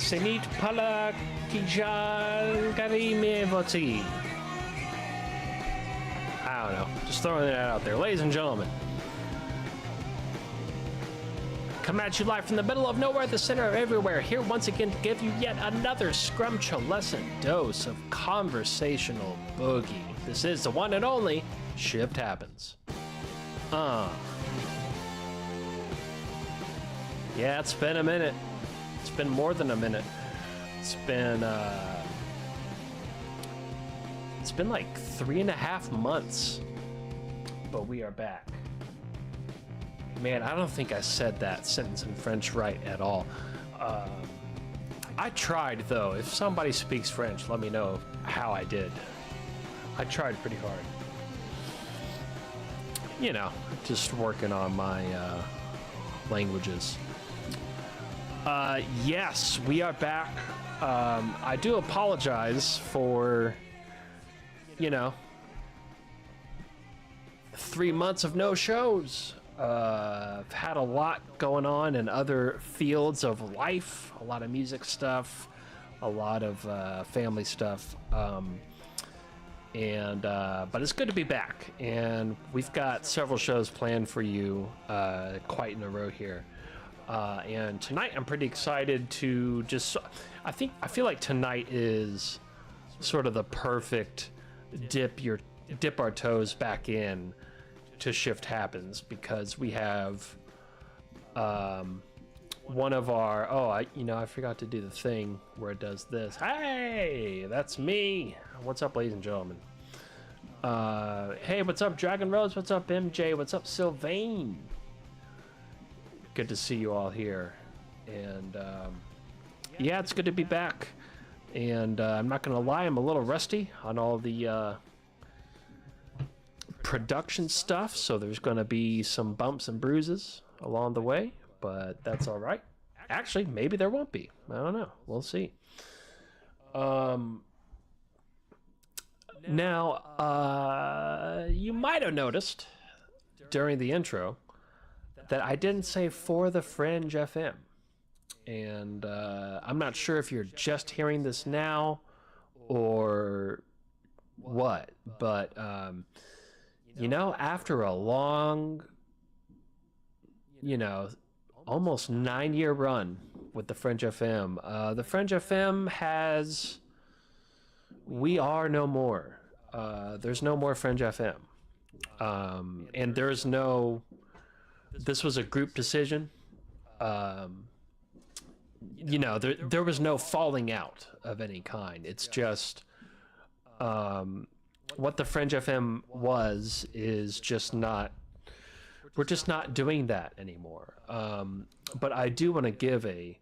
Senit pala kijal karime voti. I don't know. Just throwing that out there. Ladies and gentlemen. Coming at you live from the middle of nowhere, the center of everywhere. Here once again to give you yet another scrumptious dose of conversational boogie. This is the one and only Shift Happens. Yeah, it's been a minute. It's been more than a minute. It's been like 3.5 months, but we are back. Man, I don't think I said that sentence in French right at all. I tried, though. If somebody speaks French, let me know how I did. I tried pretty hard. You know, just working on my languages. Yes, we are back. I do apologize for, 3 months of no shows. I've had a lot going on in other fields of life, a lot of music stuff, a lot of family stuff, but it's good to be back, and we've got several shows planned for you quite in a row here, and tonight I'm pretty excited to I feel like tonight is sort of the perfect dip our toes back in to Shift Happens, because we have one of our I forgot to do the thing where it does this. Hey, that's me. What's up, ladies and gentlemen? Hey, what's up, Dragon Rose? What's up, MJ? What's up, Sylvain? Good to see you all here, and yeah, it's good to be back. And I'm not gonna lie, I'm a little rusty on all the production stuff, so there's going to be some bumps and bruises along the way, but that's all right. Actually, maybe there won't be. I don't know. We'll see. Now, you might have noticed during the intro that I didn't say For the Fringe FM, and I'm not sure if you're just hearing this now or what, but after a long, almost 9-year run with the Fringe FM, the Fringe FM we are no more. There's no more Fringe FM. And this was a group decision. There was no falling out of any kind. It's just, what the Fringe FM is just not, we're just not doing that anymore. But I do want to give a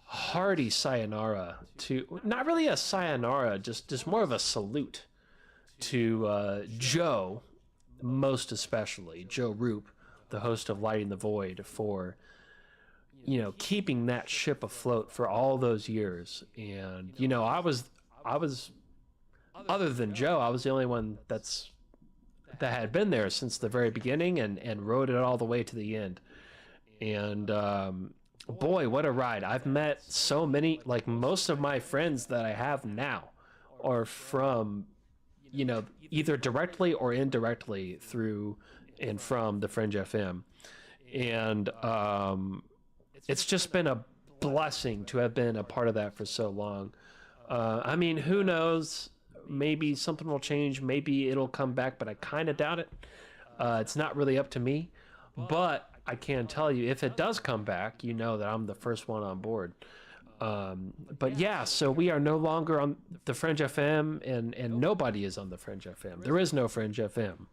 hearty sayonara to, not really a sayonara, just more of a salute to Joe, most especially, Joe Roop, the host of Lighting the Void, for, keeping that ship afloat for all those years. And, I was other than Joe, I was the only one that had been there since the very beginning and rode it all the way to the end. And boy, what a ride. I've met so many, like most of my friends that I have now are from, either directly or indirectly through and from the Fringe FM. And it's just been a blessing to have been a part of that for so long. Who knows? Maybe something will change. Maybe it'll come back, but I kind of doubt it. It's not really up to me. But I can tell you, if it does come back, that I'm the first one on board. But yeah, so we are no longer on the Fringe FM, and nobody is on the Fringe FM. There is no Fringe FM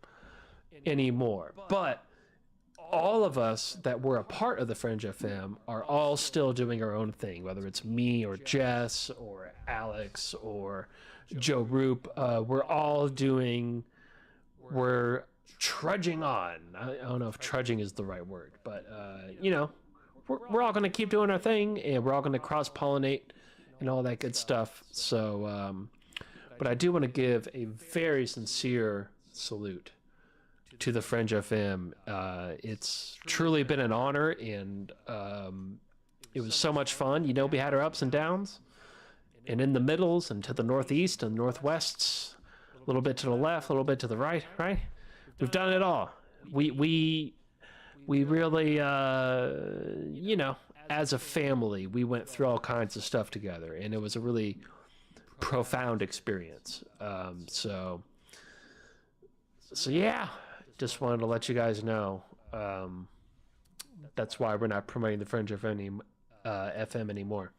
anymore. But all of us that were a part of the Fringe FM are all still doing our own thing, whether it's me or Jess or Alex or Joe Roop. We're trudging on. I don't know if trudging is the right word, but we're all going to keep doing our thing, and we're all going to cross-pollinate and all that good stuff. So, but I do want to give a very sincere salute to the Fringe FM. It's truly been an honor, and It was so much fun. You know, we had our ups and downs, and in the middles and to the northeast and northwests, a little bit to the left, a little bit to the right, right? We've done it all. We really, you know, as a family, we went through all kinds of stuff together, and it was a really profound experience. So yeah, just wanted to let you guys know. That's why we're not promoting the Fringe FM anymore.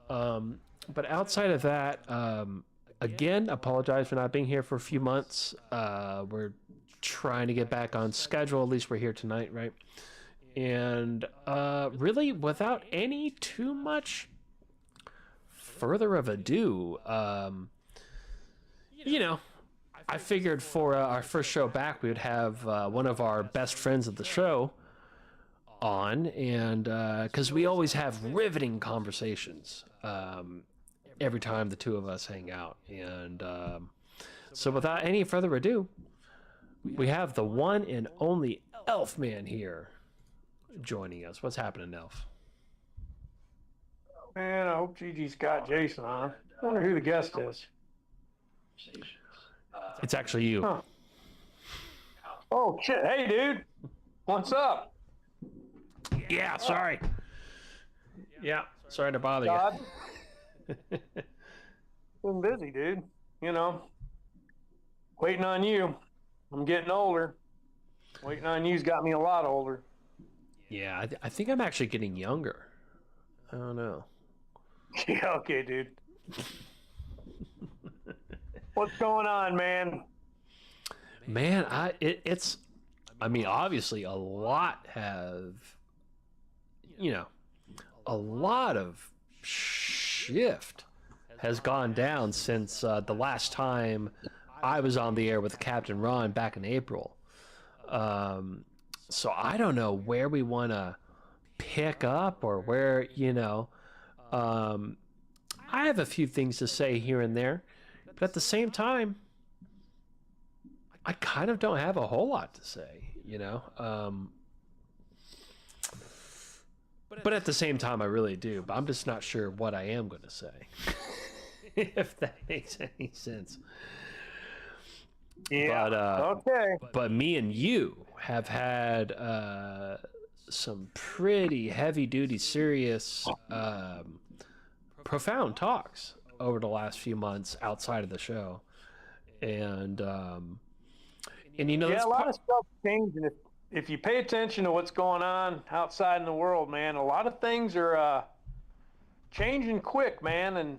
But outside of that, again, apologize for not being here for a few months. We're trying to get back on schedule. At least we're here tonight, right? And really, without any too much further of ado, you know, I figured for our first show back, we would have one of our best friends of the show on, and because we always have riveting conversations every time the two of us hang out. And so without any further ado, we have the one and only Elfman here joining us. What's happening, Elf? Man, I hope Gigi's got Jason on. I wonder who the guest is. It's actually you. Huh. Oh, shit. Hey, dude. What's up? Yeah, sorry. Yeah, sorry to bother you. Been busy, dude. You know, waiting on you. I'm getting older. Waiting on you's got me a lot older. Yeah, I think I'm actually getting younger. I don't know. Yeah, okay, dude. What's going on, man? Man, it's I mean, obviously a lot of shift has gone down since the last time I was on the air with Captain Ron back in April. So I don't know where we want to pick up or where, I have a few things to say here and there, but at the same time, I kind of don't have a whole lot to say, but at the same time, I really do, but I'm just not sure what I am going to say, if that makes any sense. Yeah, okay. But me and you have had some pretty heavy-duty, serious, profound talks over the last few months outside of the show, and a lot of stuff changing. If you pay attention to what's going on outside in the world, man, a lot of things are changing quick, man. And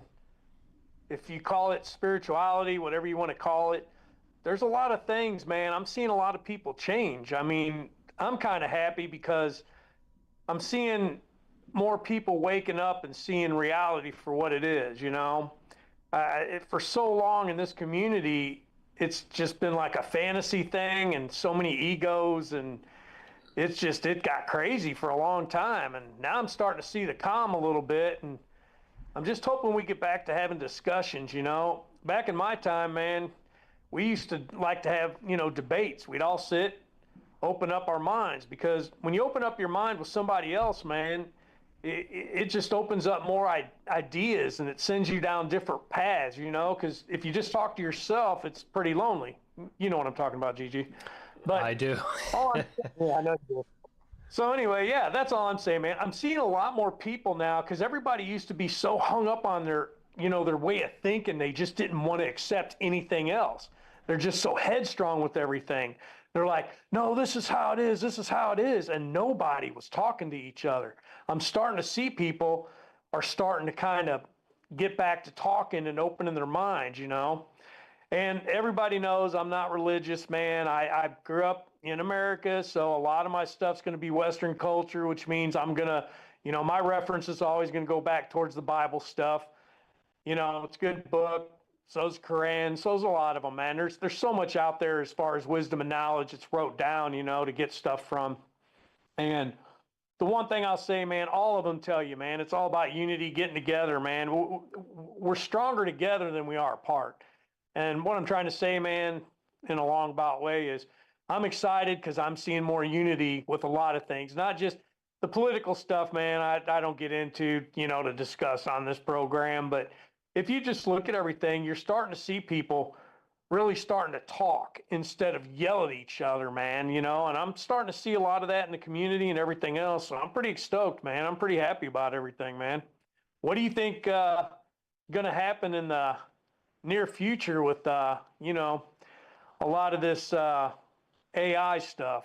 if you call it spirituality, whatever you want to call it, there's a lot of things, man. I'm seeing a lot of people change. I mean, I'm kind of happy because I'm seeing more people waking up and seeing reality for what it is, for so long in this community, it's just been like a fantasy thing and so many egos, and it got crazy for a long time. And now I'm starting to see the calm a little bit, and I'm just hoping we get back to having discussions, Back in my time, man, we used to like to have, debates. We'd all sit, open up our minds, because when you open up your mind with somebody else, man, it just opens up more ideas, and it sends you down different paths, because if you just talk to yourself, it's pretty lonely. You know what I'm talking about, Gigi. But I do. Yeah, I know you do. So anyway, yeah, that's all I'm saying, man. I'm seeing a lot more people now, because everybody used to be so hung up on their way of thinking. They just didn't want to accept anything else. They're just so headstrong with everything. They're like, no, this is how it is. This is how it is. And nobody was talking to each other. I'm starting to see people are starting to kind of get back to talking and opening their minds, And everybody knows I'm not religious, man. I grew up in America, so a lot of my stuff's going to be Western culture, which means I'm going to, my reference is always going to go back towards the Bible stuff. It's a good book. So's Quran. So's a lot of them, man. There's so much out there as far as wisdom and knowledge. It's wrote down, to get stuff from. And the one thing I'll say, man, all of them tell you, man, it's all about unity, getting together, man. We're stronger together than we are apart. And what I'm trying to say, man, in a long about way is I'm excited because I'm seeing more unity with a lot of things, not just the political stuff, man, I don't get into, to discuss on this program. But if you just look at everything, you're starting to see people really starting to talk instead of yell at each other, man, and I'm starting to see a lot of that in the community and everything else. So I'm pretty stoked, man. I'm pretty happy about everything, man. What do you think going to happen in the near future with, a lot of this AI stuff?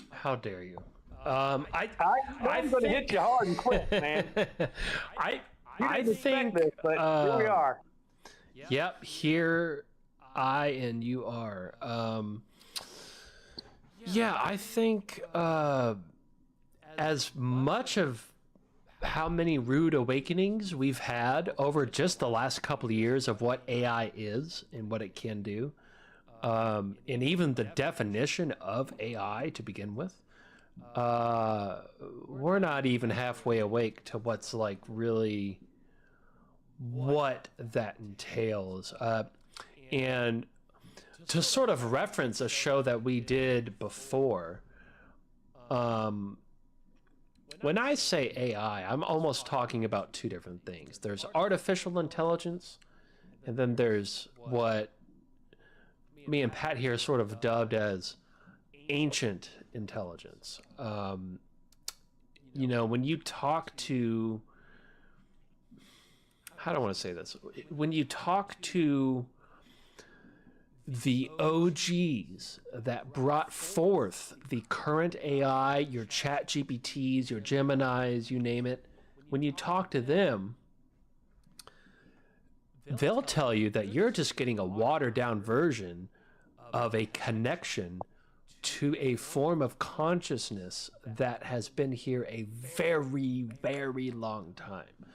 How dare you? I'm going to hit you hard and quick, man. I think this, but here we are. Yep, here I and you are. Yeah, I think as much of how many rude awakenings we've had over just the last couple of years of what AI is and what it can do, and even the definition of AI to begin with, we're not even halfway awake to what's like really what that entails. And to sort of reference a show that we did before, when I say AI, I'm almost talking about two different things. There's artificial intelligence, and then there's what me and Pat here sort of dubbed as ancient intelligence. When you talk to, how do I want to say this? When you talk to the OGs that brought forth the current AI, your Chat GPTs, your Geminis, you name it, when you talk to them, they'll tell you that you're just getting a watered down version of a connection to a form of consciousness that has been here a very, very long time.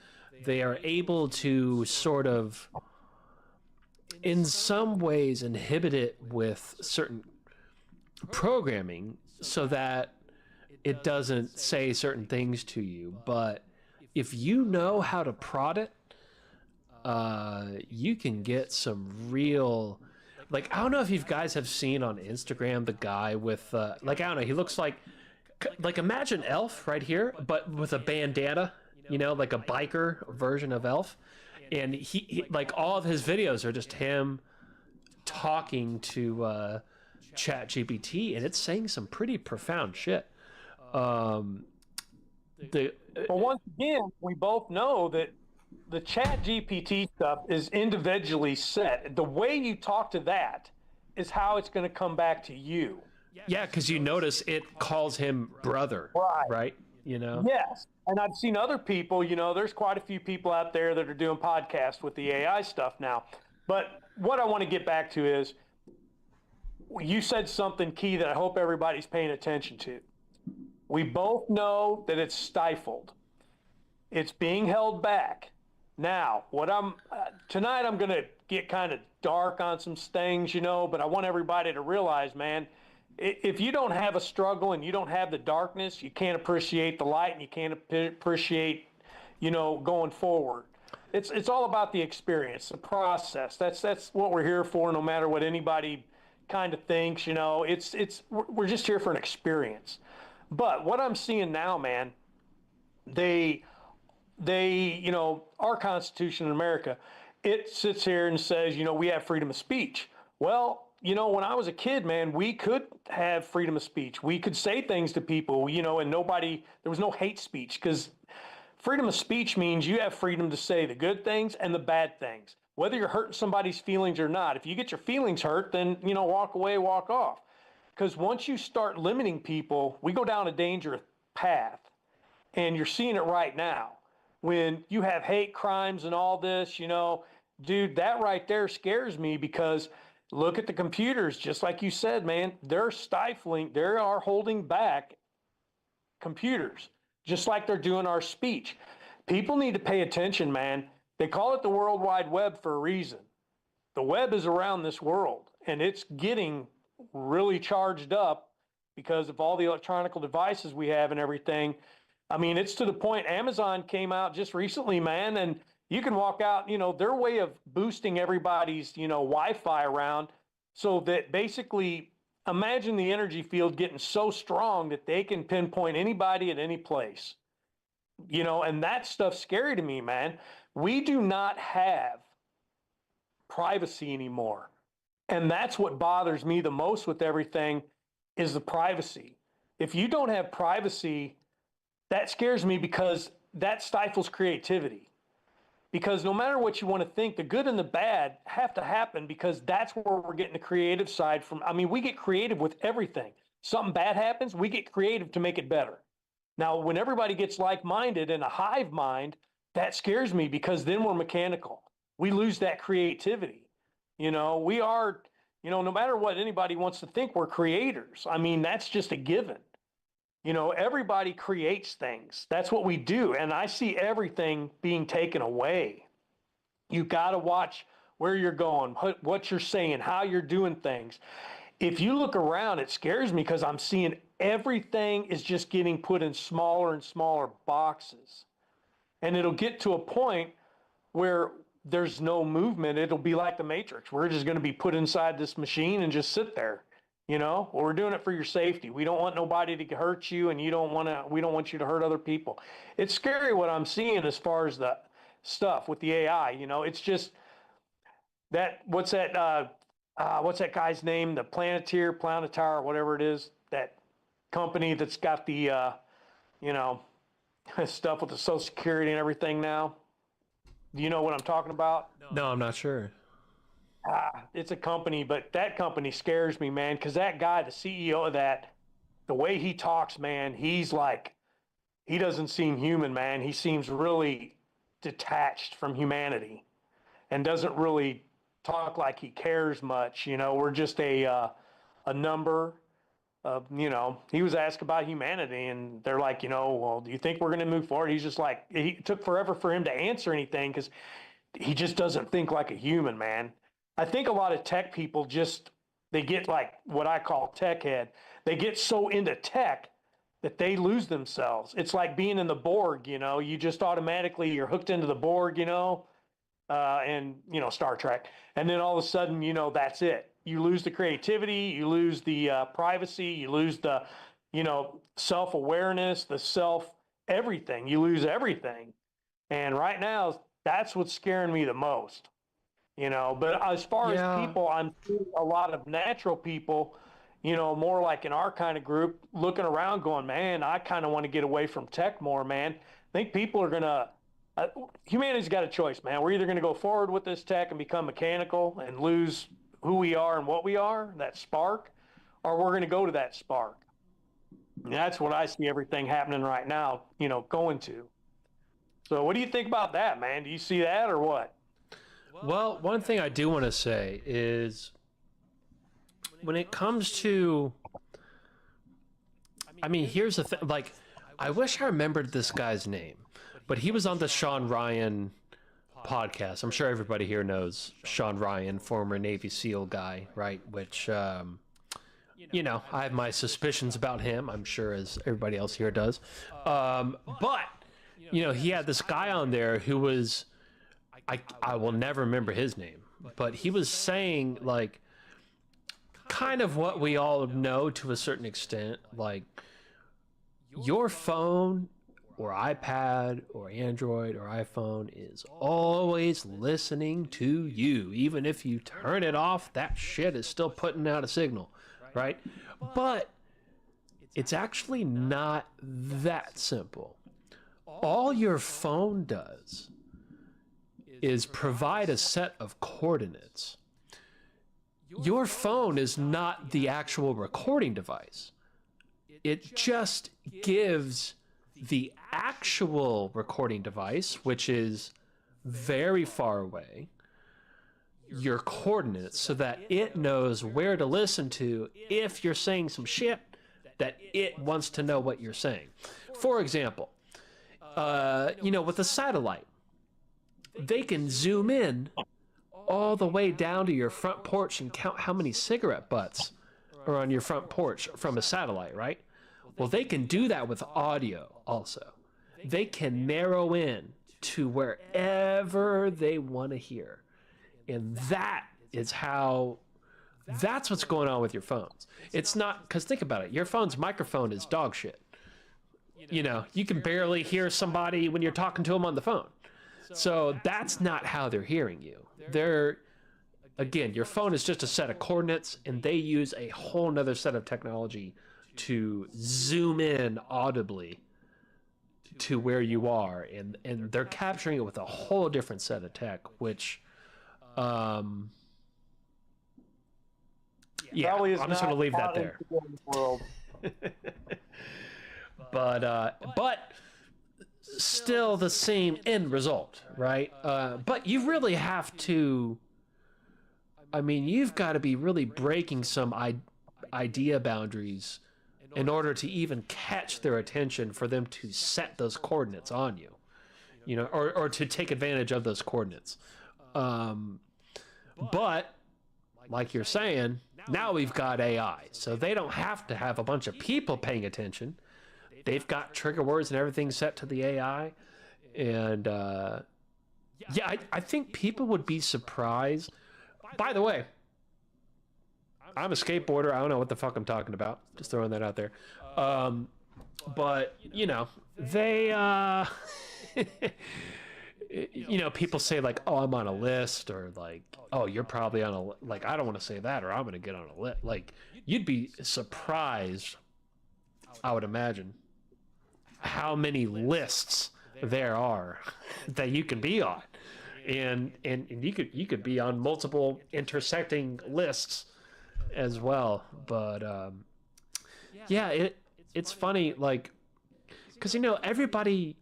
They are able to sort of, in some ways, inhibit it with certain programming so that it doesn't say certain things to you. But if you know how to prod it, you can get some real, like, I don't know if you guys have seen on Instagram the guy with, like, I don't know, he looks like imagine Elf right here, but with a bandana, like a biker version of Elf. And he like, all of his videos are just him talking to Chat GPT, and it's saying some pretty profound shit. But once again, we both know that the Chat GPT stuff is individually set. The way you talk to that is how it's going to come back to you. Yeah, because you notice it calls him brother, right? Yes. And I've seen other people, there's quite a few people out there that are doing podcasts with the AI stuff now. But what I want to get back to is, you said something key that I hope everybody's paying attention to. We both know that it's stifled. It's being held back. Now, tonight I'm going to get kind of dark on some things, but I want everybody to realize, man, if you don't have a struggle and you don't have the darkness, you can't appreciate the light, and you can't appreciate, going forward. It's all about the experience, the process. That's what we're here for, no matter what anybody kind of thinks, we're just here for an experience. But what I'm seeing now, man, they, our Constitution in America, it sits here and says, we have freedom of speech. Well, when I was a kid, man, we could have freedom of speech. We could say things to people, and there was no hate speech, because freedom of speech means you have freedom to say the good things and the bad things, whether you're hurting somebody's feelings or not. If you get your feelings hurt, then, walk away, walk off. Because once you start limiting people, we go down a dangerous path, and you're seeing it right now. When you have hate crimes and all this, dude, that right there scares me, because look at the computers, just like you said, man, they're stifling, they are holding back computers, just like they're doing our speech. People need to pay attention, man. They call it the World Wide Web for a reason. The web is around this world, and it's getting really charged up because of all the electronic devices we have and everything. I mean, it's to the point Amazon came out just recently, man, and you can walk out, their way of boosting everybody's, Wi-Fi around, so that basically imagine the energy field getting so strong that they can pinpoint anybody at any place. And that stuff's scary to me, man. We do not have privacy anymore. And that's what bothers me the most with everything is the privacy. If you don't have privacy, that scares me because that stifles creativity. Because no matter what you want to think, the good and the bad have to happen because that's where we're getting the creative side from. I mean, we get creative with everything. Something bad happens, we get creative to make it better. Now, when everybody gets like-minded in a hive mind, that scares me because then we're mechanical. We lose that creativity. We are, no matter what anybody wants to think, we're creators. I mean, that's just a given. Everybody creates things. That's what we do. And I see everything being taken away. You got to watch where you're going, what you're saying, how you're doing things. If you look around, it scares me because I'm seeing everything is just getting put in smaller and smaller boxes. And it'll get to a point where there's no movement. It'll be like the Matrix. We're just going to be put inside this machine and just sit there. Well, we're doing it for your safety. We don't want nobody to hurt you, and we don't want you to hurt other people. It's scary what I'm seeing as far as the stuff with the AI. It's just that, what's that guy's name? The Planetar, whatever it is, that company that's got the, stuff with the Social Security and everything now. Do you know what I'm talking about? No, I'm not sure. It's a company, but that company scares me, man, because that guy, the CEO of that, the way he talks, man, he's like, he doesn't seem human, man. He seems really detached from humanity and doesn't really talk like he cares much. We're just a number of, he was asked about humanity and they're like, well, do you think we're going to move forward? He's just like, it took forever for him to answer anything because he just doesn't think like a human, man. I think a lot of tech people they get like what I call tech head. They get so into tech that they lose themselves. It's like being in the Borg, you just automatically, you're hooked into the Borg, and, Star Trek. And then all of a sudden, that's it. You lose the creativity, you lose the privacy, you lose the, self-awareness, everything. You lose everything. And right now, that's what's scaring me the most. But as far as people, I'm seeing a lot of natural people, more like in our kind of group, looking around going, man, I kind of want to get away from tech more, man. I think people are going to, humanity's got a choice, man. We're either going to go forward with this tech and become mechanical and lose who we are and what we are, that spark, or we're going to go to that spark. And that's what I see everything happening right now, going to. So what do you think about that, man? Do you see that or what? Well, one thing I do want to say is when it comes to, I mean, here's the thing, like, I wish I remembered this guy's name, but he was on the Sean Ryan podcast. I'm sure everybody here knows Sean Ryan, former Navy SEAL guy, right? Which, I have my suspicions about him, I'm sure as everybody else here does. But, he had this guy on there who was, I will never remember his name, but he was saying like kind of what we all know to a certain extent, like your phone or iPad or Android or iPhone is always listening to you. Even if you turn it off, that shit is still putting out a signal, right? But it's actually not that simple. All your phone does is provide a set of coordinates. Your phone is not the actual recording device. It just gives the actual recording device, which is very far away, your coordinates so that it knows where to listen to if you're saying some shit that it wants to know what you're saying. For example, with a satellite, they can zoom in all the way down to your front porch and count how many cigarette butts are on your front porch from a satellite, right? Well, they can do that with audio also. They can narrow in to wherever they want to hear. And that is how That's what's going on with your phones. It's not, because think about it, your phone's microphone is dog shit. You know, you can barely hear somebody when you're talking to them on the phone. So that's not how they're hearing you. Again, your phone is just a set of coordinates, and they use a whole nother set of technology to zoom in audibly to where you are, and they're capturing it with a whole different set of tech, which yeah, I'm just going to leave that there. But still the same end result, right? But you really have to, I mean, you've got to be really breaking some idea boundaries in order to even catch their attention for them to set those coordinates on you, you know, or to take advantage of those coordinates. But like you're saying, now we've got AI, so they don't have to have a bunch of people paying attention. They've got trigger words and everything set to the AI. And yeah, I think people would be surprised. By the way, I'm a skateboarder. I don't know what the fuck I'm talking about. Just throwing that out there. But, you know, they, you know, people say like, oh, I'm on a list, or like, oh, you're probably on a, like, I don't want to say that, or I'm going to get on a list. Like, you'd be surprised, I would imagine, how many lists there are that you can be on. And you could be on multiple intersecting lists as well. But yeah, it's funny, like, because, you know, everybody,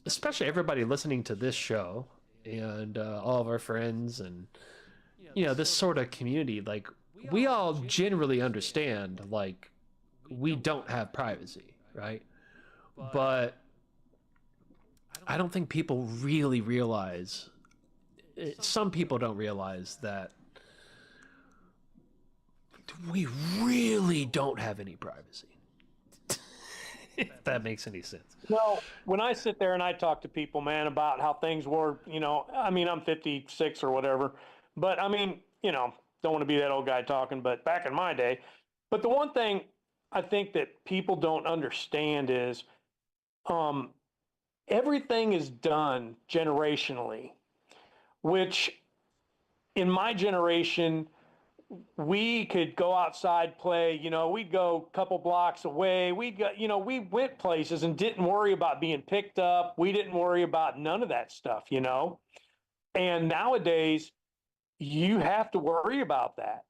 especially everybody listening to this show, and all of our friends, and, you know, this sort of community, like, we all generally understand, like, we don't have privacy, right? But I don't think people really realize, some people don't realize that we really don't have any privacy. If that makes any sense. No, when I sit there and I talk to people, man, about how things were, you know, I mean, I'm 56 or whatever, but I mean, you know, don't want to be that old guy talking, but back in my day. But the one thing I think that people don't understand is everything is done generationally, which in my generation, we could go outside, play, you know, we'd go a couple blocks away. We'd go, you know, we went places and didn't worry about being picked up. We didn't worry about none of that stuff, you know. And nowadays, you have to worry about that,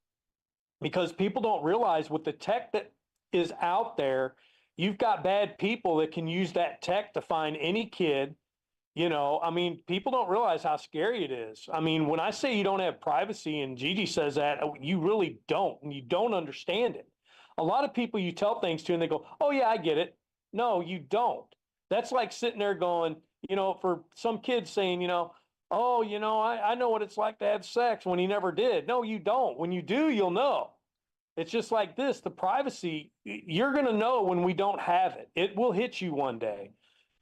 because people don't realize with the tech that is out there, you've got bad people that can use that tech to find any kid. You know, I mean, people don't realize how scary it is. I mean, when I say you don't have privacy, and Gigi says that, you really don't, and you don't understand it. A lot of people you tell things to and they go, oh yeah, I get it. No, you don't. That's like sitting there going, you know, for some kids saying, you know, oh, you know, I know what it's like to have sex, when he never did. No, you don't. When you do, you'll know. It's just like this, the privacy, you're going to know when we don't have it. It will hit you one day.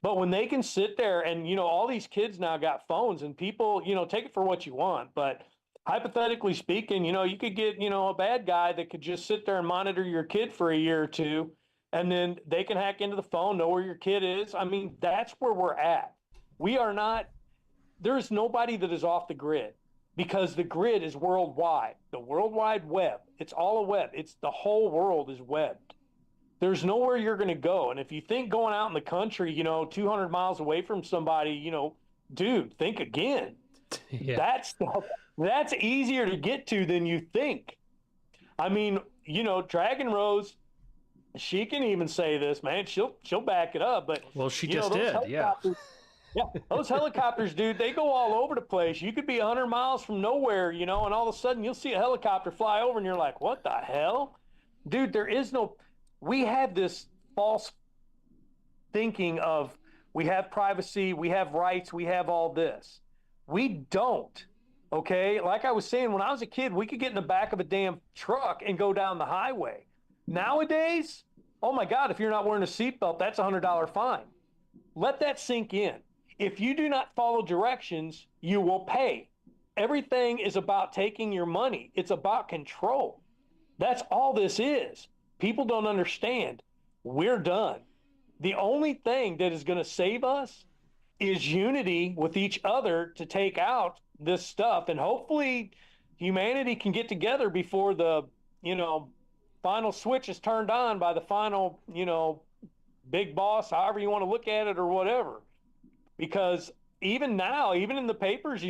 But when they can sit there and, you know, all these kids now got phones, and people, you know, take it for what you want. But hypothetically speaking, you know, you could get, you know, a bad guy that could just sit there and monitor your kid for a year or two, and then they can hack into the phone, know where your kid is. I mean, that's where we're at. We are not, there's nobody that is off the grid, because the grid is worldwide, the World Wide Web. It's all a web. It's the whole world is webbed. There's nowhere you're going to go. And if you think going out in the country, you know, 200 miles away from somebody, you know, dude, think again. Yeah. That's easier to get to than you think. I mean, you know, Dragon Rose, she can even say this, man. She'll back it up. But well, she just did, yeah. Yeah, those helicopters, dude, they go all over the place. You could be 100 miles from nowhere, you know, and all of a sudden you'll see a helicopter fly over, and you're like, what the hell? Dude, there is no... We have this false thinking of we have privacy, we have rights, we have all this. We don't, okay? Like I was saying, when I was a kid, we could get in the back of a damn truck and go down the highway. Nowadays, oh my God, if you're not wearing a seatbelt, that's a $100 fine. Let that sink in. If you do not follow directions, you will pay. everything is about taking your money. It's about control. That's all this is. People don't understand. We're done. The only thing that is going to save us is unity with each other to take out this stuff. And hopefully humanity can get together before the, final switch is turned on by the final, big boss, however you want to look at it or whatever. Because even now, even in the papers,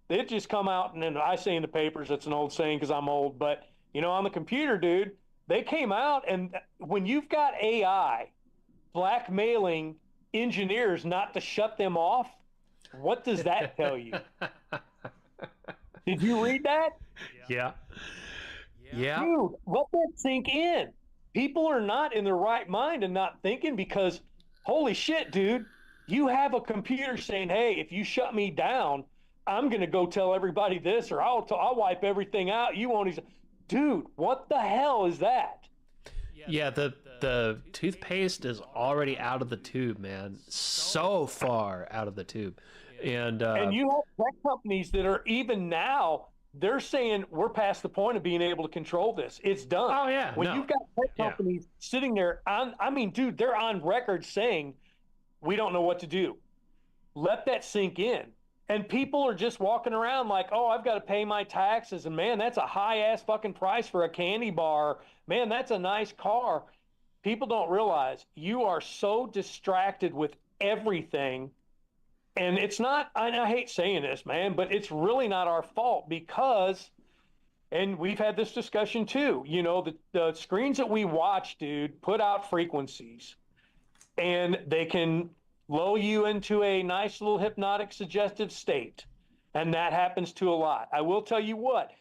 they've just come out, and I say in the papers, it's an old saying because I'm old, but, on the computer, dude, they came out, and when you've got AI blackmailing engineers not to shut them off, what does that tell you? Did you read that? Yeah. Yeah. Dude, let that sink in. People are not in their right mind and not thinking, because holy shit, dude, you have a computer saying, hey, if you shut me down, I'm going to go tell everybody this, or I'll wipe everything out. You won't even. Dude, what the hell is that? Yeah, the toothpaste is already out of the tube, man. So far out of the tube. And you have tech companies that are even now, they're saying we're past the point of being able to control this. It's done. Oh, yeah. When you've got tech companies sitting there, dude, they're on record saying we don't know what to do. Let that sink in. And people are just walking around like, oh, I've got to pay my taxes. And man, that's a high ass fucking price for a candy bar. Man, that's a nice car. People don't realize you are so distracted with everything. And it's not, I hate saying this, man, but it's really not our fault, because, and we've had this discussion too, the screens that we watch, dude, put out frequencies, and they can lull you into a nice little hypnotic suggestive state. And that happens to a lot. I will tell you what,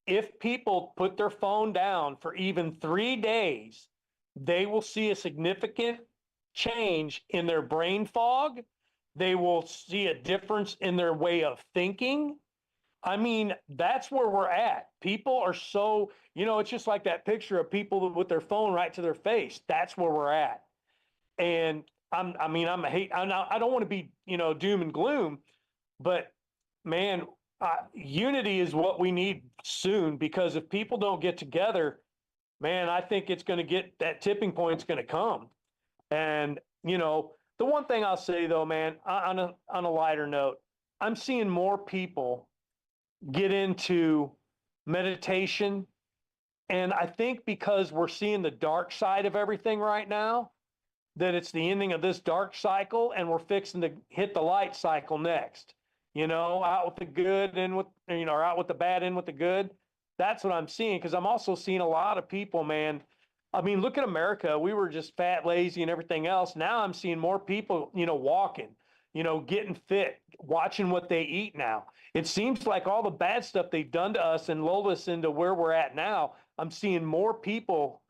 if people put their phone down for even 3 days, they will see a significant change in their brain fog. They will see a difference in their way of thinking. I mean, that's where we're at. People are so, it's just like that picture of people with their phone right to their face. That's where we're at. And I don't want to be, doom and gloom, but man, unity is what we need soon, because if people don't get together, man, I think it's going to get, that tipping point's going to come. And, the one thing I'll say though, man, on a lighter note, I'm seeing more people get into meditation. And I think because we're seeing the dark side of everything right now, that it's the ending of this dark cycle, and we're fixing to hit the light cycle next. Out with the good and with, or out with the bad, in with the good. That's what I'm seeing, because I'm also seeing a lot of people, man. I mean, look at America. We were just fat, lazy, and everything else. Now I'm seeing more people, walking, getting fit, watching what they eat now. It seems like all the bad stuff they've done to us and lulled us into where we're at now, I'm seeing more people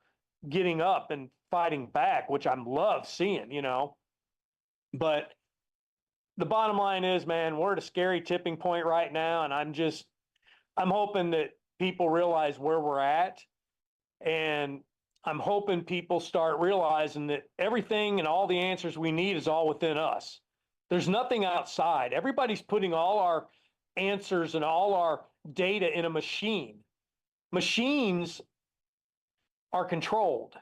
getting up and fighting back, which I love seeing, But the bottom line is, man, we're at a scary tipping point right now. And I'm hoping that people realize where we're at. And I'm hoping people start realizing that everything and all the answers we need is all within us. There's nothing outside. Everybody's putting all our answers and all our data in a machine. Machines are controlled.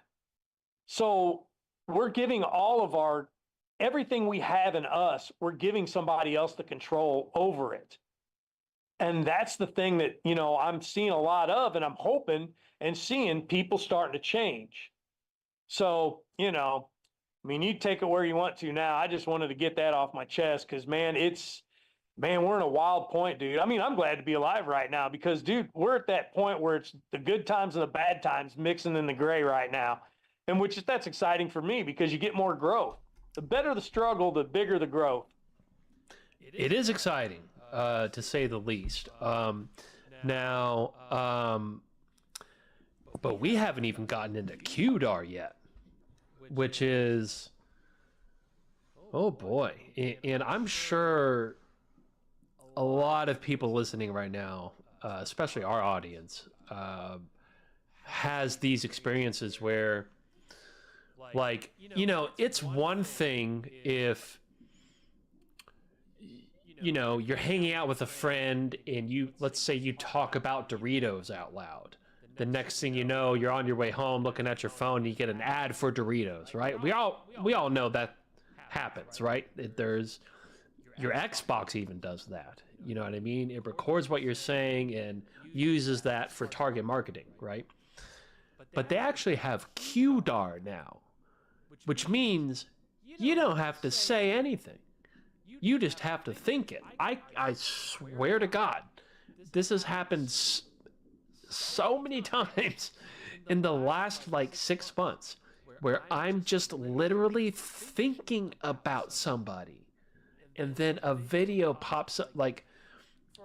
So we're giving all of everything we have in us, we're giving somebody else the control over it. And that's the thing that, I'm seeing a lot of, and I'm hoping and seeing people starting to change. So, you take it where you want to now. I just wanted to get that off my chest, because, man, we're in a wild point, dude. I mean, I'm glad to be alive right now, because, dude, we're at that point where it's the good times and the bad times mixing in the gray right now. And that's exciting for me, because you get more growth. The better the struggle, the bigger the growth. It is exciting, to say the least. But we haven't even gotten into QDAR yet, which is, oh boy. And I'm sure a lot of people listening right now, especially our audience, has these experiences where, like, it's one thing if you're hanging out with a friend and let's say you talk about Doritos out loud. The next thing you know, you're on your way home looking at your phone and you get an ad for Doritos, right? We all know that happens, right? There's your Xbox even does that. You know what I mean? It records what you're saying and uses that for target marketing, right? But they actually have QDAR now, which means you don't have to say anything. You just have to think it. I swear to God, this has happened so many times in the last like 6 months where I'm just literally thinking about somebody and then a video pops up. Like,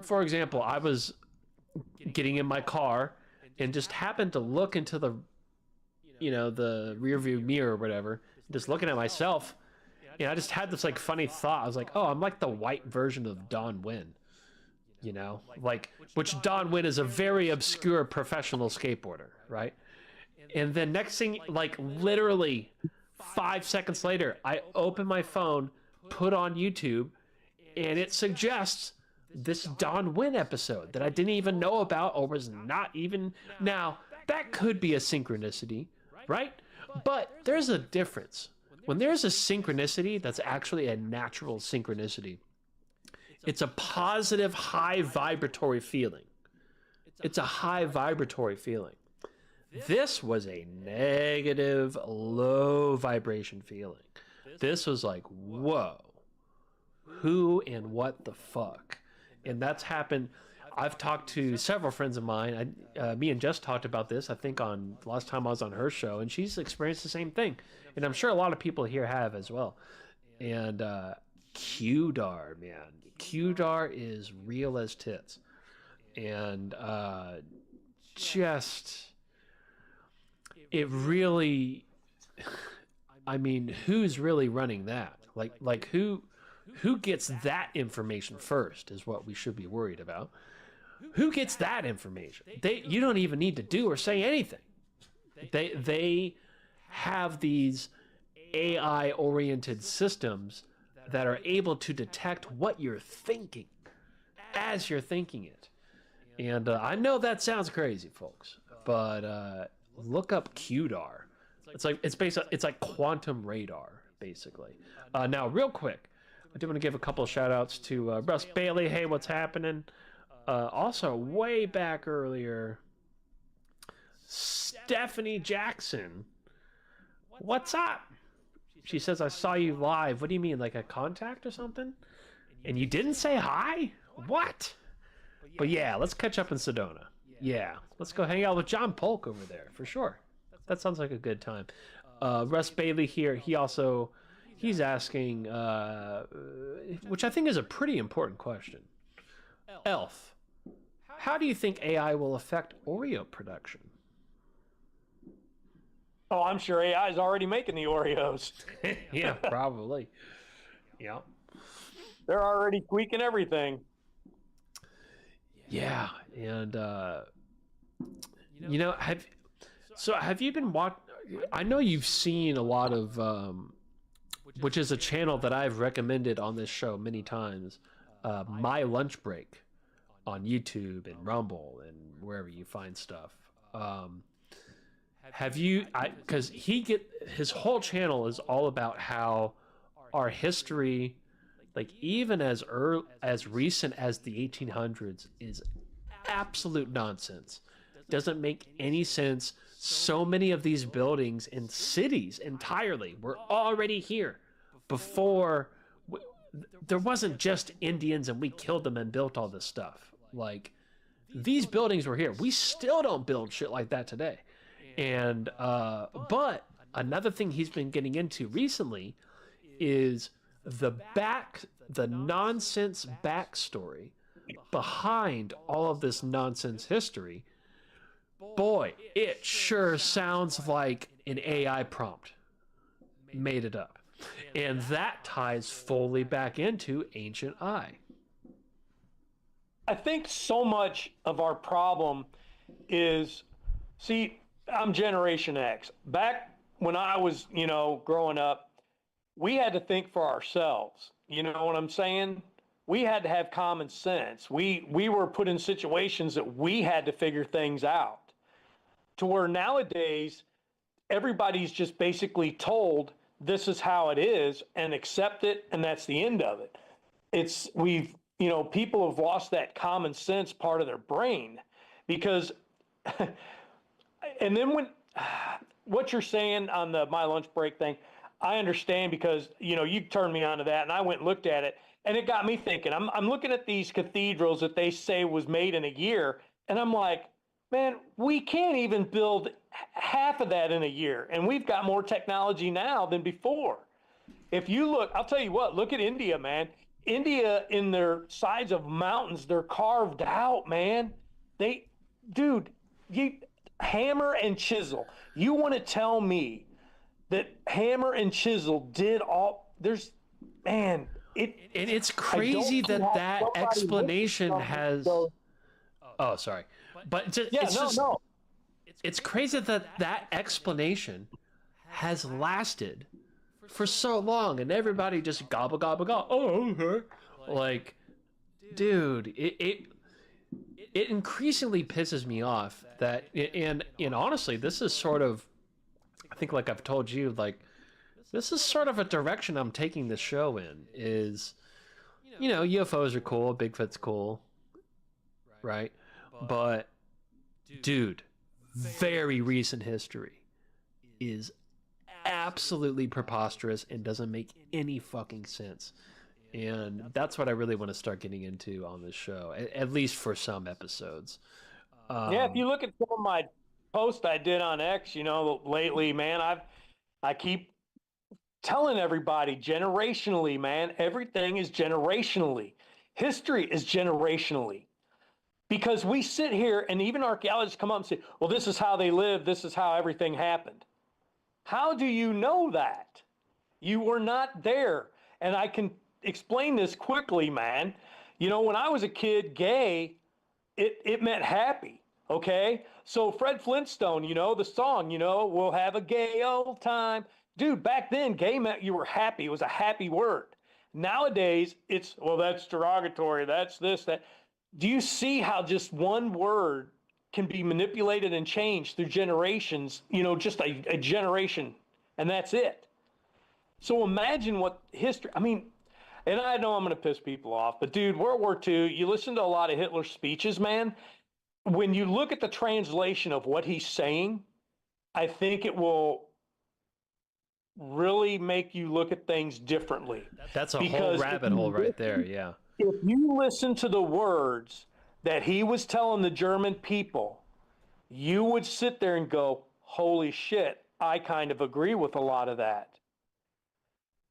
for example, I was getting in my car and just happened to look into the rear view mirror or whatever, just looking at myself. I just had this like funny thought. I was like, oh, I'm like the white version of Don Wynn, which Don Wynn is a very obscure professional skateboarder, right? And then next thing, like literally 5 seconds later, I open my phone, put on YouTube, and it suggests this Don Wynn episode that I didn't even know about or was not even. Now, that could be a synchronicity, right? But there's a difference. When there's a synchronicity that's actually a natural synchronicity, it's a positive, high vibratory feeling. It's a high vibratory feeling. This was a negative, low vibration feeling. This was like, whoa, who and what the fuck? And that's happened. I've talked to several friends of mine. Me and Jess talked about this, I think, on the last time I was on her show, and she's experienced the same thing. And I'm sure a lot of people here have as well. And QDAR, man. QDAR is real as tits. And it really, I mean, who's really running that? Like who gets that information first is what we should be worried about. Who gets that information? You don't even need to do or say anything. They have these AI-oriented systems that are able to detect what you're thinking as you're thinking it. And I know that sounds crazy, folks, but look up QDAR. It's like quantum radar, basically. Now, real quick, I do want to give a couple of shout outs to Russ Bailey. Hey, what's happening? Also, way back earlier, Stephanie Jackson. What's up? She says, I saw you live. What do you mean, like a contact or something? And you didn't say hi? What? But yeah, let's catch up in Sedona. Yeah, let's go hang out with John Polk over there, for sure. That sounds like a good time. Russ Bailey here, he's asking, which I think is a pretty important question. Elf, how do you think AI will affect Oreo production? Oh, I'm sure AI is already making the Oreos. Yeah, probably. Yeah. They're already tweaking everything. Yeah, and have you been watching? I know you've seen a lot of, which is a channel that I've recommended on this show many times. My Lunch Break on YouTube and Rumble and wherever you find stuff. Have you? Because his whole channel is all about how our history, like even as recent as the 1800s, is absolute nonsense. Doesn't make any sense. So many of these buildings and cities entirely were already here before. There wasn't just Indians and we killed them and built all this stuff. Like, these buildings were here. We still don't build shit like that today. And but another thing he's been getting into recently is the nonsense backstory behind all of this nonsense history. Boy, it sure sounds like an AI prompt made it up. And that ties fully back into Ancient I. I think so much of our problem is, see, I'm Generation X. Back when I was, growing up, we had to think for ourselves. You know what I'm saying? we had to have common sense. We were put in situations that we had to figure things out. To where nowadays everybody's just basically told this is how it is and accept it, and that's the end of it. People have lost that common sense part of their brain because, and then when, what you're saying on the my lunch break thing, I understand because, you turned me on to that and I went and looked at it and it got me thinking. I'm looking at these cathedrals that they say was made in a year, and I'm like, man, we can't even build half of that in a year, and we've got more technology now than before. If you look, I'll tell you what, look at India, man. India, in their sides of mountains, they're carved out, man. They, dude, you hammer and chisel. You want to tell me that hammer and chisel did all? Man, it's crazy that explanation has. Oh, sorry, but it's crazy that explanation has lasted for so long, and everybody just gobble gobble gobble. Oh, okay. Like, dude, it increasingly pisses me off that, and honestly, this is sort of, I think, like I've told you, like, this is sort of a direction I'm taking the show in. Is, UFOs are cool, Bigfoot's cool, right? But, dude, very recent history is absolutely preposterous and doesn't make any fucking sense. And that's what I really want to start getting into on this show, at least for some episodes. Yeah, if you look at some of my posts I did on X, lately, man, I keep telling everybody generationally, man, everything is generationally. History is generationally. Because we sit here and even archaeologists come up and say, well, this is how they lived, this is how everything happened. How do you know that? You were not there. And I can explain this quickly, man. When I was a kid, gay, it meant happy, okay? So Fred Flintstone, the song, we'll have a gay old time. Dude, back then, gay meant you were happy. It was a happy word. Nowadays, it's, well, that's derogatory, that's this, that. Do you see how just one word can be manipulated and changed through generations, just a generation, and that's it. So imagine what history, and I know I'm going to piss people off, but dude, World War II, you listen to a lot of Hitler's speeches, man. When you look at the translation of what he's saying, I think it will really make you look at things differently. That's a whole rabbit hole right there, yeah. If you listen to the words that he was telling the German people, you would sit there and go, holy shit, I kind of agree with a lot of that.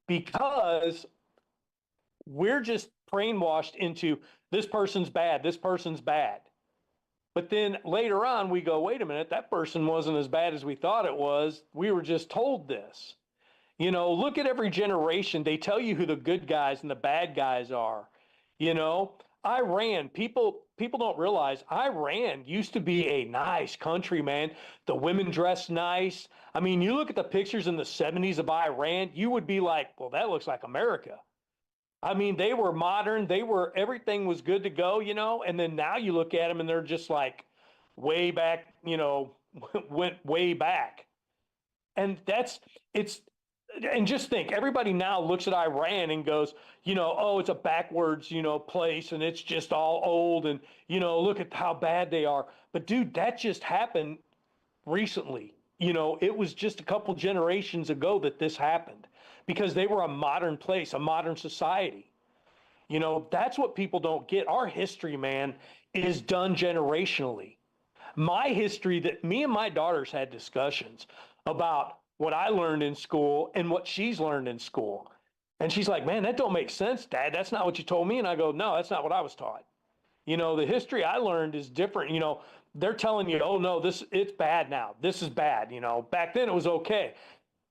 Because we're just brainwashed into this person's bad, this person's bad. But then later on, we go, wait a minute, that person wasn't as bad as we thought it was. We were just told this. Look at every generation. They tell you who the good guys and the bad guys are. Iran, people don't realize Iran used to be a nice country, man. The women dressed nice. You look at the pictures in the 70s of Iran, you would be like, well, that looks like America. They were modern. Everything was good to go, and then now you look at them and they're just like way back, went way back. And and just think, everybody now looks at Iran and goes, oh, it's a backwards, place, and it's just all old, and, look at how bad they are. But dude, that just happened recently. It was just a couple generations ago that this happened because they were a modern place, a modern society. That's what people don't get. Our history, man, is done generationally. My history, that me and my daughters had discussions about what I learned in school and what she's learned in school. And she's like, man, that don't make sense, Dad. That's not what you told me. And I go, no, that's not what I was taught. The history I learned is different. They're telling you, oh no, it's bad now. This is bad. Back then it was okay.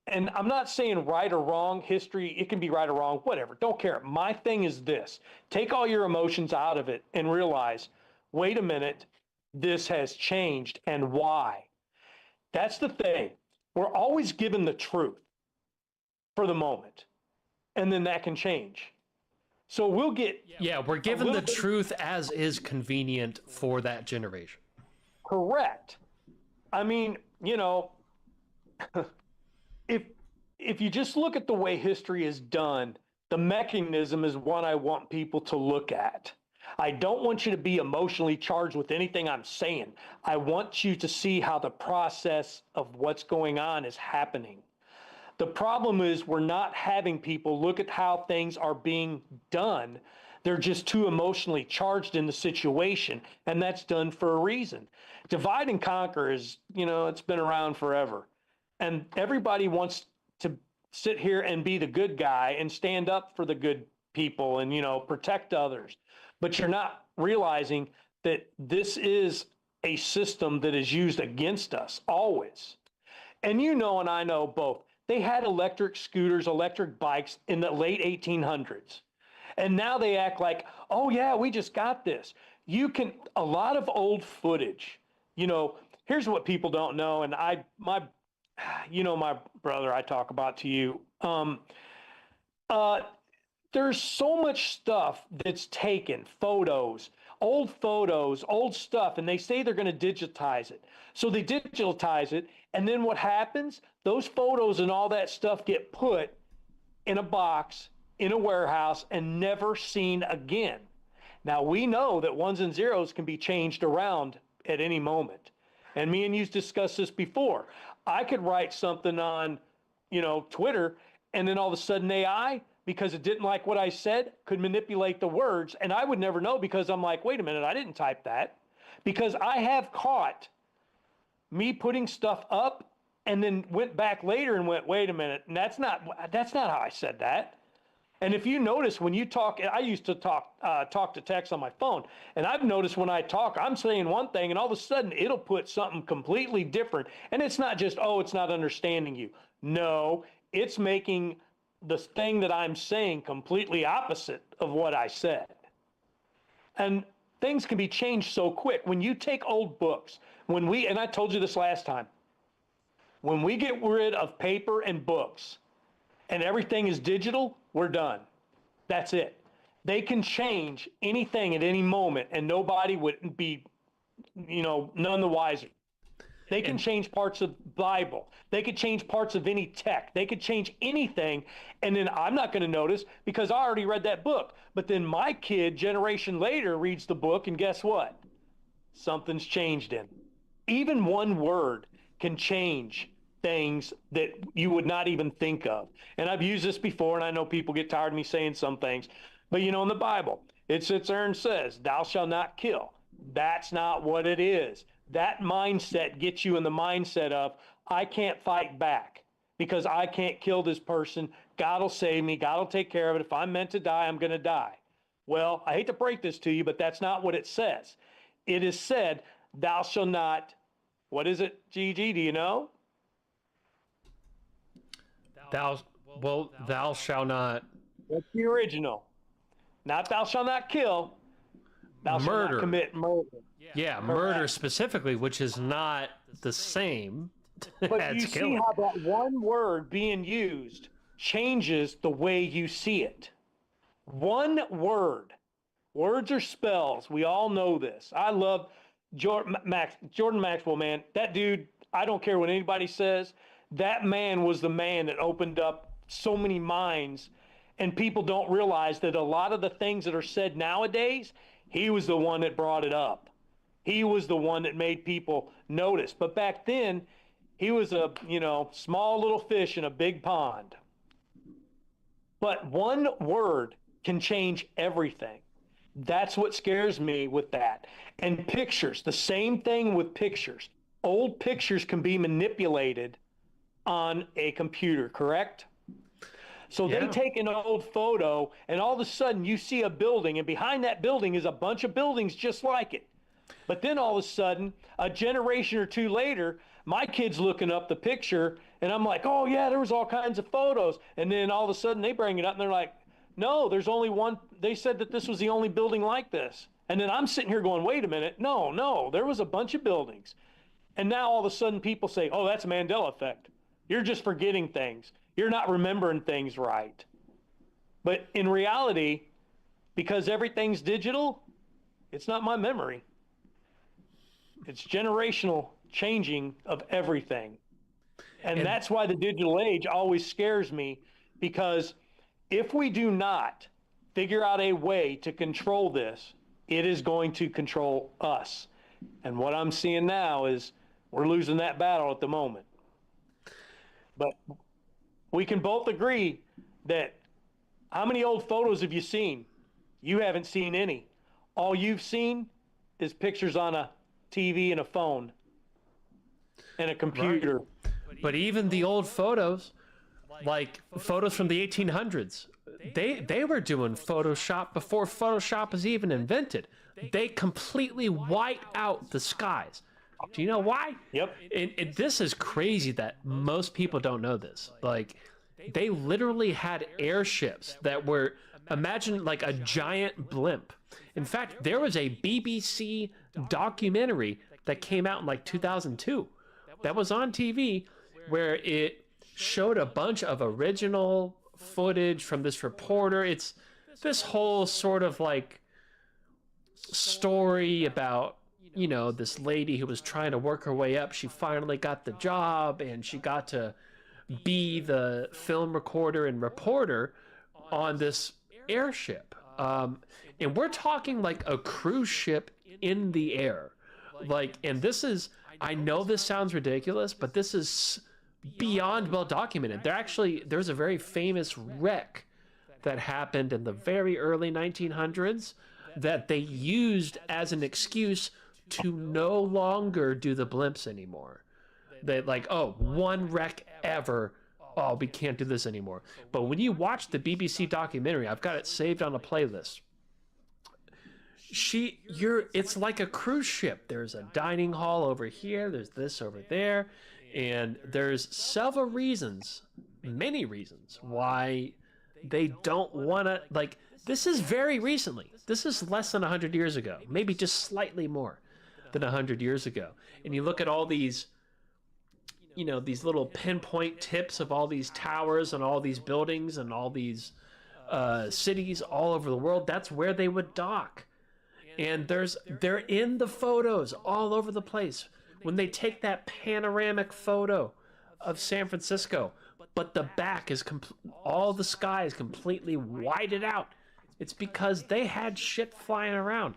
And I'm not saying right or wrong. History, it can be right or wrong, whatever. Don't care. My thing is this. Take all your emotions out of it and realize, wait a minute, this has changed, and why? That's the thing. We're always given the truth for the moment, and then that can change. So we'll get we're given the truth as is convenient for that generation. correct. I mean, if you just look at the way history is done, the mechanism is one I want people to look at. I don't want you to be emotionally charged with anything I'm saying. I want you to see how the process of what's going on is happening. The problem is we're not having people look at how things are being done. They're just too emotionally charged in the situation, and that's done for a reason. Divide and conquer is, it's been around forever. And everybody wants to sit here and be the good guy and stand up for the good people and, protect others. But you're not realizing that this is a system that is used against us always. And and I know both. They had electric scooters, electric bikes in the late 1800s. And now they act like, oh yeah, we just got this. A lot of old footage, here's what people don't know. And my brother I talk about to you. There's so much stuff that's taken, photos, old stuff, and they say they're going to digitize it. So they digitize it, and then what happens? Those photos and all that stuff get put in a box, in a warehouse, and never seen again. Now, we know that ones and zeros can be changed around at any moment. And me and you've discussed this before. I could write something on, Twitter, and then all of a sudden AI, because it didn't like what I said, could manipulate the words, and I would never know because I'm like, wait a minute, I didn't type that. Because I have caught me putting stuff up and then went back later and went, wait a minute, and that's not how I said that. And if you notice when you talk, I used to talk to text on my phone, and I've noticed when I talk, I'm saying one thing, and all of a sudden it'll put something completely different. And it's not just, oh, it's not understanding you. No, it's making the thing that I'm saying completely opposite of what I said. And things can be changed so quick. When you take old books, and I told you this last time, when we get rid of paper and books and everything is digital, we're done. That's it. They can change anything at any moment and nobody would be, none the wiser. They can change parts of the Bible. They could change parts of any tech. They could change anything. And then I'm not going to notice because I already read that book. But then my kid, generation later, reads the book, and guess what? Something's changed in it. Even one word can change things that you would not even think of. And I've used this before, and I know people get tired of me saying some things. But in the Bible, it sits there and says, thou shalt not kill. That's not what it is. That mindset gets you in the mindset of, I can't fight back because I can't kill this person. God will save me. God will take care of it. If I'm meant to die, I'm going to die. Well, I hate to break this to you, but that's not what it says. It is said, thou shalt not, what is it, Gigi? Do you know? Thou shalt not. That's the original. Not thou shalt not kill. Thou shalt not commit murder. Yeah, murder specifically, which is not the same but as you killing. See how that one word being used changes the way you see it. One word. Words are spells. We all know this. I love Jordan Maxwell, man. That dude, I don't care what anybody says. That man was the man that opened up so many minds. And people don't realize that a lot of the things that are said nowadays, he was the one that brought it up. He was the one that made people notice. But back then, he was a, small little fish in a big pond. But one word can change everything. That's what scares me with that. And pictures, the same thing with pictures. Old pictures can be manipulated on a computer, correct? So they take an old photo, and all of a sudden you see a building, and behind that building is a bunch of buildings just like it. But then all of a sudden, a generation or two later, my kid's looking up the picture, and I'm like, oh, yeah, there was all kinds of photos. And then all of a sudden they bring it up, and they're like, no, there's only one. They said that this was the only building like this. And then I'm sitting here going, wait a minute. No, there was a bunch of buildings. And now all of a sudden people say, oh, that's Mandela effect. You're just forgetting things. You're not remembering things right. But in reality, because everything's digital, it's not my memory. It's generational changing of everything. And that's why the digital age always scares me, because if we do not figure out a way to control this, it is going to control us. And what I'm seeing now is we're losing that battle at the moment. But we can both agree that how many old photos have you seen? You haven't seen any. All you've seen is pictures on a TV and a phone and a computer. Right. But even the old photos, like photos from the 1800s, they were doing Photoshop before Photoshop was even invented. They completely white out the skies. Do you know why? Yep. And this is crazy that most people don't know this. Like, they literally had airships that were, imagine like a giant blimp. In fact, there was a BBC documentary that came out in like 2002 that was on TV, where it showed a bunch of original footage from this reporter. It's this whole sort of like story about, you know, this lady who was trying to work her way up. She finally got the job, and she got to be the film recorder and reporter on this airship. And we're talking like a cruise ship in the air. Like, and this is, I know this sounds ridiculous, but this is beyond well documented. There's a very famous wreck that happened in the very early 1900s that they used as an excuse to no longer do the blimps anymore. They like, oh, one wreck ever. Oh, we can't do this anymore. But when you watch the BBC documentary, I've got it saved on a playlist. It's like a cruise ship. There's a dining hall over here. There's this over there. And there's several reasons, many reasons, why they don't want to, like, this is very recently. This is less than 100 years ago, maybe just slightly more than 100 years ago. And you look at all these, you know, these little pinpoint tips of all these towers and all these buildings and all these cities all over the world. That's where they would dock. And they're in the photos all over the place. When they take that panoramic photo of San Francisco, but the back is all the sky is completely whited out. It's because they had shit flying around.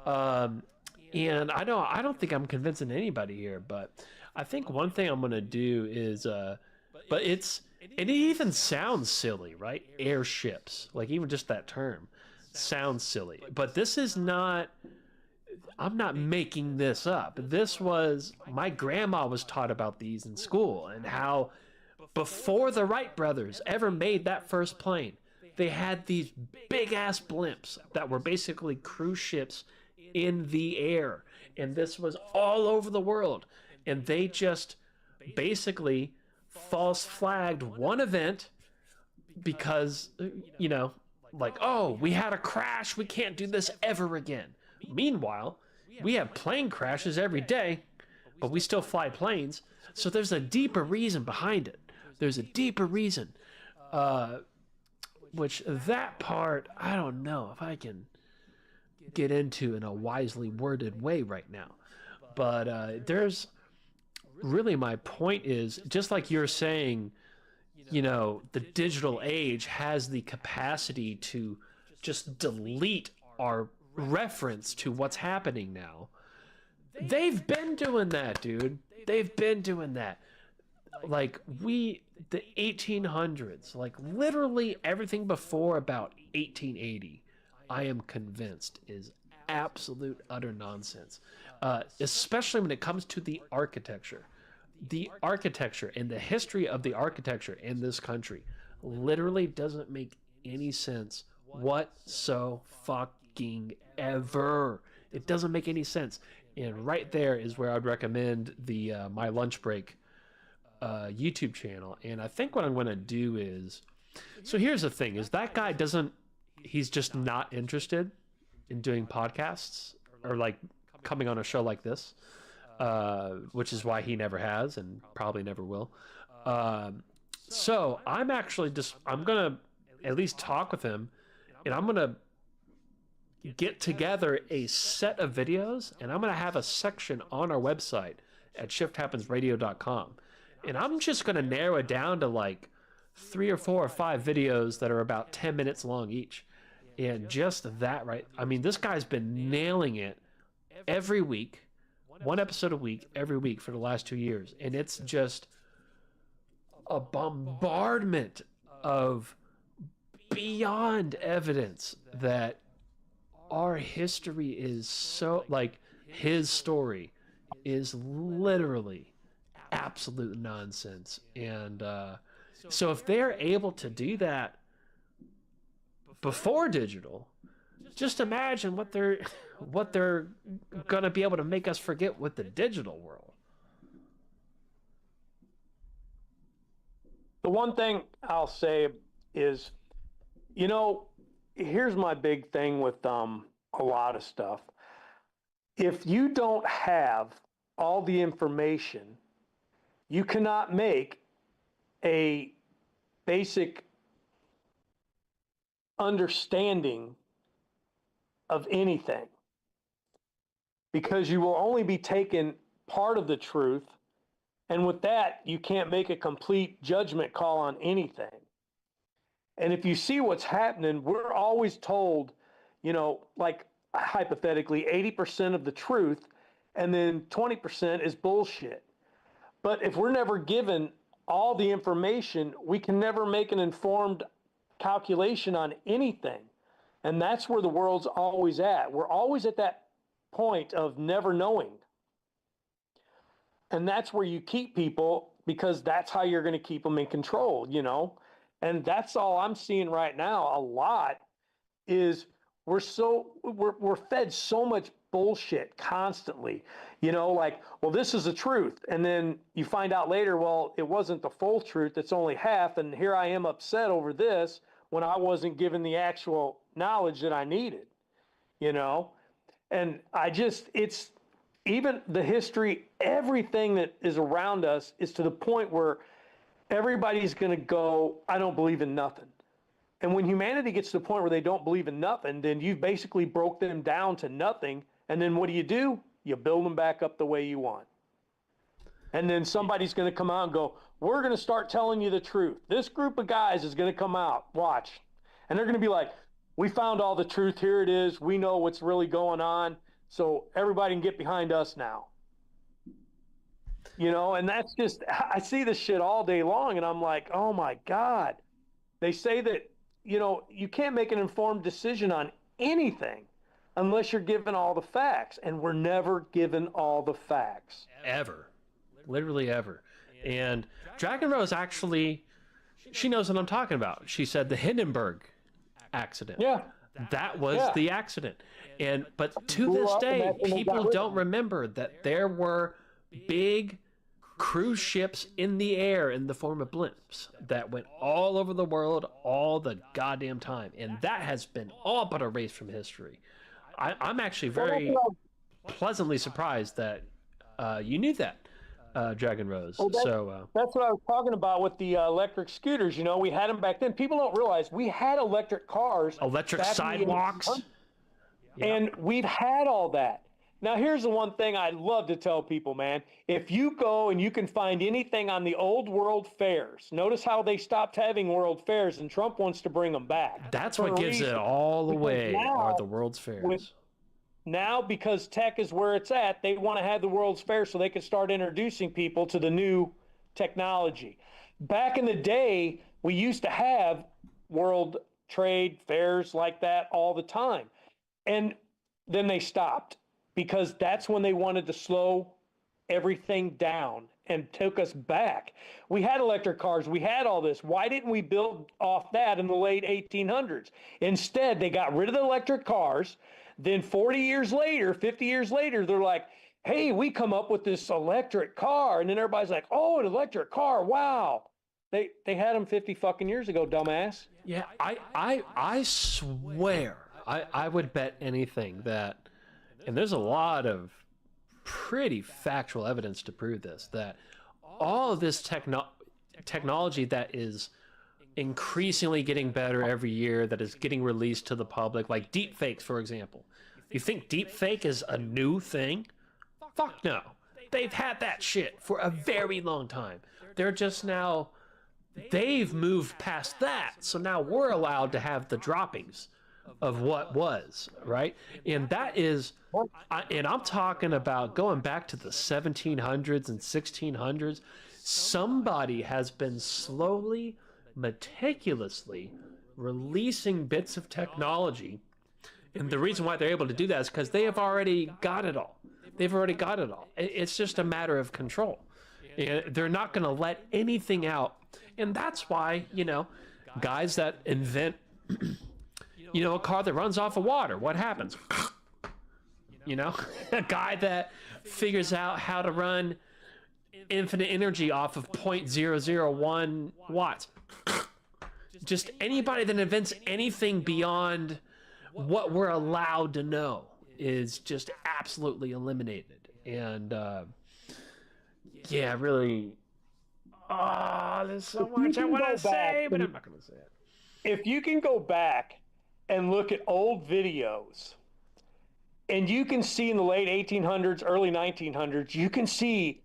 And I don't think I'm convincing anybody here, but I think one thing I'm gonna do is, but it even sounds silly, right? Airships, like even just that term sounds silly. But this is not. I'm not making this up. My grandma was taught about these in school, and how before the Wright brothers ever made that first plane, they had these big ass blimps that were basically cruise ships in the air. And this was all over the world. And they just basically false flagged one event because, you know, like, oh, we had a crash. We can't do this ever again. Meanwhile, we have plane crashes every day, but we still fly planes. So there's a deeper reason behind it. There's a deeper reason. Which that part, I don't know if I can get into in a wisely worded way right now. But there's really, my point is, just like you're saying, you know, the digital age has the capacity to just delete our reference to what's happening now. They've been doing that, dude. They've been doing that. Like, the 1800s, like literally everything before about 1880, I am convinced is absolute utter nonsense. Especially when it comes to the architecture. The architecture and the history of the architecture in this country literally doesn't make any sense fucking ever. It doesn't make any sense. And right there is where I'd recommend the My Lunch Break YouTube channel. And I think what I'm going to do is, so here's the thing, is that guy he's just not interested in doing podcasts or like coming on a show like this, which is why he never has and probably never will. So I'm going to at least talk with him, and I'm going to get together a set of videos, and I'm going to have a section on our website at shifthappensradio.com. And I'm just going to narrow it down to like 3 or 4 or 5 videos that are about 10 minutes long each. And just that, right? I mean, this guy's been nailing it every week, 1 episode a week, every week for the last 2 years. And it's just a bombardment of beyond evidence that our history is so, like, his story is literally absolute nonsense. And so if they're able to do that before digital, just imagine what they're gonna be able to make us forget with the digital world. The one thing I'll say is, you know, here's my big thing with a lot of stuff. If you don't have all the information, you cannot make a basic understanding of anything, because you will only be taking part of the truth, and with that you can't make a complete judgment call on anything. And if you see what's happening, we're always told, you know, like hypothetically 80% of the truth, and then 20% is bullshit. But if we're never given all the information, we can never make an informed calculation on anything. And that's where the world's always at. We're always at that point of never knowing. And that's where you keep people, because that's how you're going to keep them in control, you know? And that's all I'm seeing right now a lot is we're fed so much bullshit constantly, you know, like, well, this is the truth. And then you find out later, well, it wasn't the full truth. It's only half. And here I am upset over this when I wasn't given the actual knowledge that I needed, you know? And it's even the history, everything that is around us is to the point where everybody's going to go, I don't believe in nothing. And when humanity gets to the point where they don't believe in nothing, then you basically broke them down to nothing. And then what do? You build them back up the way you want. And then somebody's going to come out and go, we're going to start telling you the truth. This group of guys is going to come out, watch. And they're going to be like, we found all the truth. Here it is. We know what's really going on. So everybody can get behind us now. You know, and that's just, I see this shit all day long, and I'm like, oh my God. They say that, you know, you can't make an informed decision on anything unless you're given all the facts, and we're never given all the facts. Ever. Literally ever. And Dragon Rose actually, she knows what I'm talking about. She said the Hindenburg accident. Yeah. That was the accident. But to this day, people don't remember that there were big cruise ships in the air in the form of blimps that went all over the world all the goddamn time. And that has been all but erased from history. I'm actually very pleasantly surprised that you knew that, Dragon Rose. Well, that's what I was talking about with the electric scooters. You know, we had them back then. People don't realize we had electric cars. Electric sidewalks. And we've had all that. Now, here's the one thing I love to tell people, man. If you go and you can find anything on the old world fairs, notice how they stopped having world fairs and Trump wants to bring them back. That's what gives it all away, are the world's fairs. Now, because tech is where it's at, they want to have the world's fair so they can start introducing people to the new technology. Back in the day, we used to have world trade fairs like that all the time. And then they stopped, because that's when they wanted to slow everything down and took us back. We had electric cars. We had all this. Why didn't we build off that in the late 1800s? Instead, they got rid of the electric cars. Then 40 years later, 50 years later, they're like, hey, we come up with this electric car. And then everybody's like, oh, an electric car. Wow. They had them 50 fucking years ago, dumbass. Yeah, I swear, I would bet anything that, and there's a lot of pretty factual evidence to prove this, that all of this technology that is increasingly getting better every year that is getting released to the public, like deep fakes, for example. You think deep fake is a new thing? Fuck no. They've had that shit for a very long time. They're just now, they've moved past that. So now we're allowed to have the droppings of what was, right? And that is, and I'm talking about going back to the 1700s and 1600s. Somebody has been slowly, meticulously releasing bits of technology. And the reason why they're able to do that is because they have already got it all. They've already got it all. It's just a matter of control. They're not going to let anything out. And that's why, guys that invent, a car that runs off of water, what happens? A guy that figures out how to run infinite energy off of 0.001 watts. Just anybody that invents anything beyond what we're allowed to know is just absolutely eliminated. And really, there's so much I want to say, but I'm not going to say it. If you can go back and look at old videos, and you can see in the late 1800s, early 1900s, you can see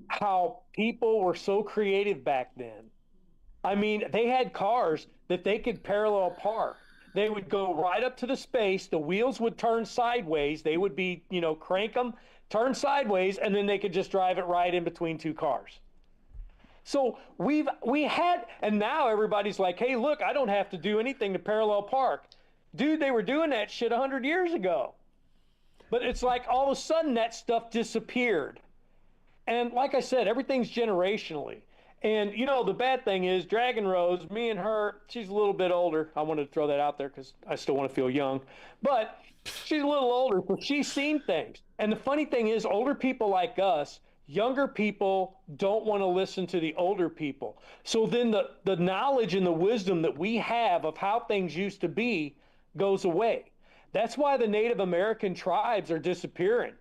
how people were so creative back then. I mean, they had cars that they could parallel park. They would go right up to the space. The wheels would turn sideways. They would be, crank them, turn sideways, and then they could just drive it right in between two cars. So we had, and now everybody's like, hey, look, I don't have to do anything to parallel park. Dude, they were doing that shit 100 years ago. But it's like all of a sudden that stuff disappeared. And like I said, everything's generationally. And, the bad thing is Dragon Rose, me and her, she's a little bit older. I wanted to throw that out there because I still want to feel young. But she's a little older, so she's seen things. And the funny thing is older people like us, younger people don't want to listen to the older people. So then the knowledge and the wisdom that we have of how things used to be goes away. That's why the Native American tribes are disappearing,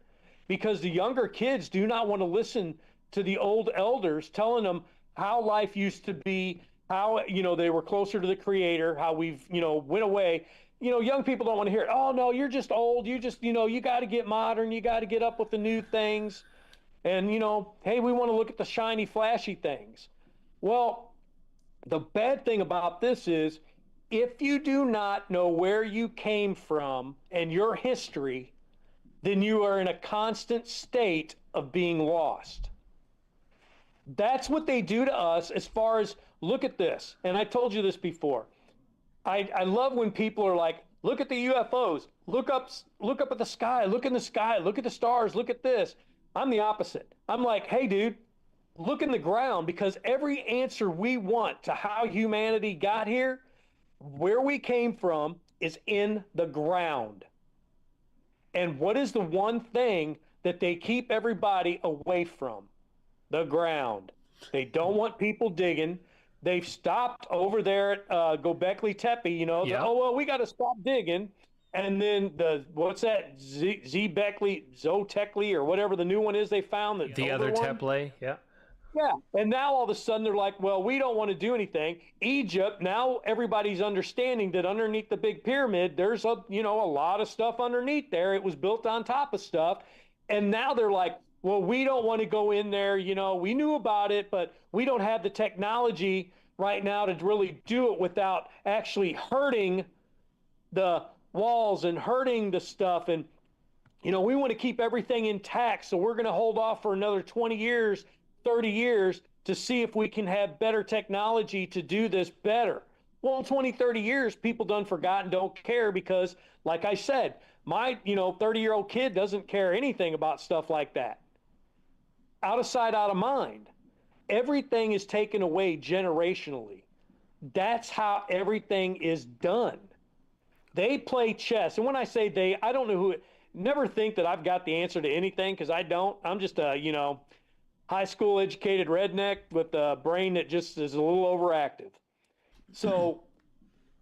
because the younger kids do not want to listen to the old elders telling them how life used to be, how, they were closer to the creator, how we've, went away. Young people don't want to hear it. Oh, no, you're just old. You just, you got to get modern. You got to get up with the new things. And, hey, we want to look at the shiny, flashy things. Well, the bad thing about this is if you do not know where you came from and your history, then you are in a constant state of being lost. That's what they do to us as far as, look at this. And I told you this before. I love when people are like, look at the UFOs, look up at the sky, look in the sky, look at the stars, look at this. I'm the opposite. I'm like, hey, dude, look in the ground, because every answer we want to how humanity got here, where we came from, is in the ground. And what is the one thing that they keep everybody away from? The ground. They don't want people digging. They've stopped over there at Gobekli Tepe, we got to stop digging. And then what's that, Zotekli or whatever the new one is they found. The other Teple, yeah. Yeah, and now all of a sudden they're like, well, we don't want to do anything. Egypt, now everybody's understanding that underneath the big pyramid, there's a lot of stuff underneath there. It was built on top of stuff. And now they're like, well, we don't want to go in there. We knew about it, but we don't have the technology right now to really do it without actually hurting the walls and hurting the stuff. And, we want to keep everything intact. So we're going to hold off for another 20 years, 30 years to see if we can have better technology to do this better. Well, in 20, 30 years, people done forgot and don't care because, like I said, my, 30-year-old kid doesn't care anything about stuff like that. Out of sight, out of mind. Everything is taken away generationally. That's how everything is done. They play chess. And when I say they, I don't know who, never think that I've got the answer to anything, because I don't. I'm just a, high school educated redneck with a brain that just is a little overactive. So,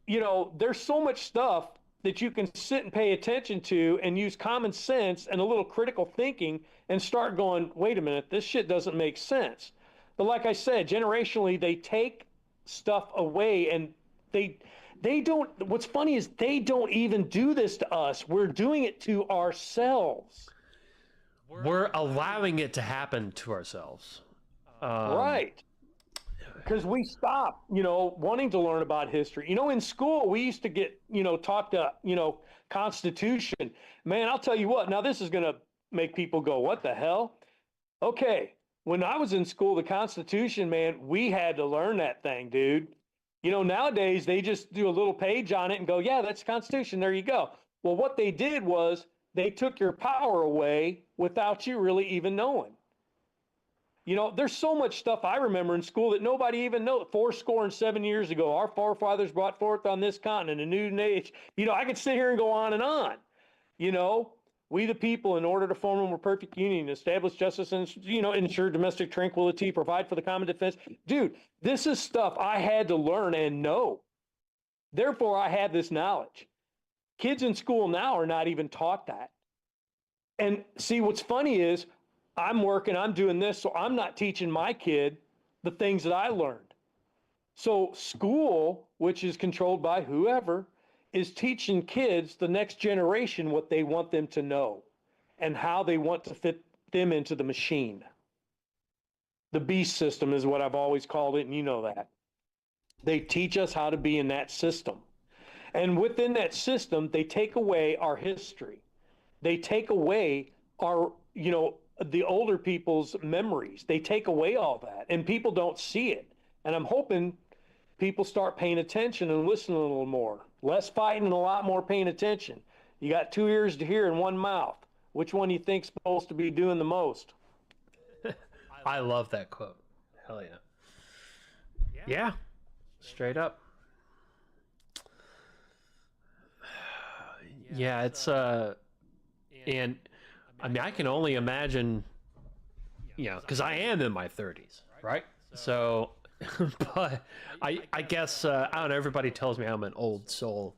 there's so much stuff that you can sit and pay attention to and use common sense and a little critical thinking and start going, wait a minute, this shit doesn't make sense. But like I said, generationally, they take stuff away, and they don't. What's funny is they don't even do this to us. We're doing it to ourselves. We're allowing it to happen to ourselves. Right. Because we stop, wanting to learn about history. In school, we used to get, taught the, Constitution. Man, I'll tell you what, now this is going to make people go, what the hell? Okay. When I was in school, the Constitution, man, we had to learn that thing, dude. Nowadays they just do a little page on it and go, yeah, that's the Constitution. There you go. Well, what they did was they took your power away without you really even knowing. There's so much stuff I remember in school that nobody even knows. 7 years ago, our forefathers brought forth on this continent a new age. I could sit here and go on and on. We the people, in order to form a more perfect union, establish justice and, ensure domestic tranquility, provide for the common defense. Dude, this is stuff I had to learn and know. Therefore, I have this knowledge. Kids in school now are not even taught that. And see, what's funny is I'm doing this, so I'm not teaching my kid the things that I learned. So school, which is controlled by whoever, is teaching kids, the next generation, what they want them to know and how they want to fit them into the machine. The beast system is what I've always called it, and you know that. They teach us how to be in that system. And within that system, they take away our history. They take away our, the older people's memories. They take away all that, and people don't see it. And I'm hoping people start paying attention and listening a little more. Less fighting and a lot more paying attention. You got 2 ears to hear and 1 mouth. Which one do you think's supposed to be doing the most? I love that quote. Hell yeah. Yeah. Straight up. Yeah, it's and I mean, I can only imagine, because I am in my 30s, right? So, but I guess, I don't know, everybody tells me I'm an old soul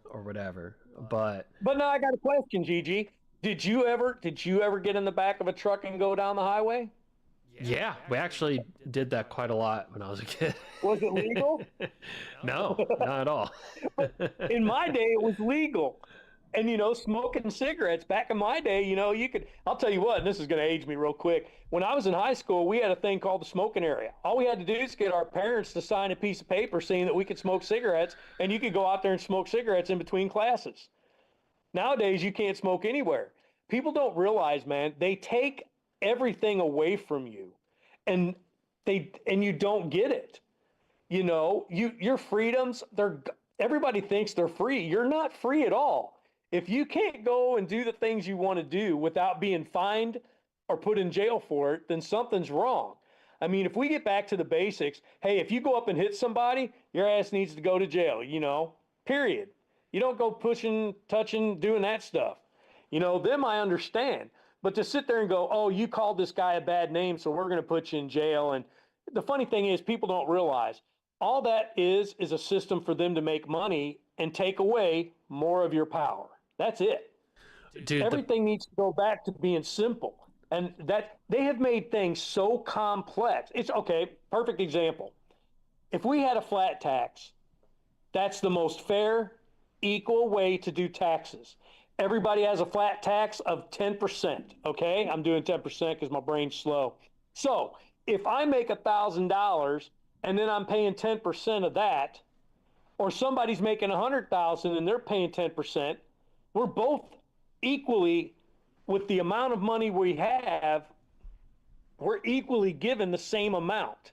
or whatever, but now I got a question, Gigi. Did you ever get in the back of a truck and go down the highway? Yeah, we actually did that quite a lot when I was a kid. Was it legal? No, not at all. In my day, it was legal. And, smoking cigarettes, back in my day, you could, I'll tell you what, and this is going to age me real quick. When I was in high school, we had a thing called the smoking area. All we had to do is get our parents to sign a piece of paper saying that we could smoke cigarettes, and you could go out there and smoke cigarettes in between classes. Nowadays, you can't smoke anywhere. People don't realize, man, they take everything away from you, and you don't get it. Your freedoms, everybody thinks they're free. You're not free at all. If you can't go and do the things you want to do without being fined or put in jail for it, then something's wrong. I mean, if we get back to the basics, hey, if you go up and hit somebody, your ass needs to go to jail, period. You don't go pushing, touching, doing that stuff. Them I understand. But to sit there and go, oh, you called this guy a bad name, so we're going to put you in jail. And the funny thing is, people don't realize all that is a system for them to make money and take away more of your power. That's it. Dude, everything needs to go back to being simple. And that they have made things so complex. It's okay, perfect example. If we had a flat tax, that's the most fair, equal way to do taxes. Everybody has a flat tax of 10%, okay? I'm doing 10% because my brain's slow. So if I make $1,000 and then I'm paying 10% of that, or somebody's making $100,000 and they're paying 10%, we're both equally, with the amount of money we have, we're equally given the same amount.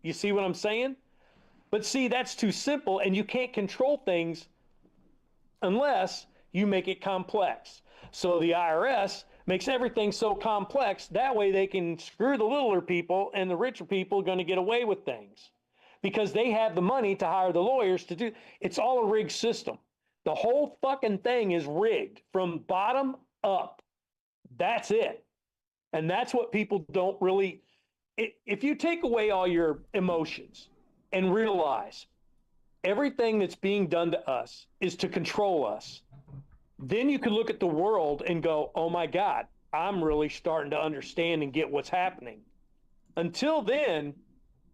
You see what I'm saying? But see, that's too simple, and you can't control things unless you make it complex. So the IRS makes everything so complex, that way they can screw the littler people, and the richer people are going to get away with things because they have the money to hire the lawyers to do. It's all a rigged system. The whole fucking thing is rigged from bottom up. That's it. And that's what people don't really, if you take away all your emotions and realize everything that's being done to us is to control us, then you can look at the world and go, oh my God, I'm really starting to understand and get what's happening. Until then,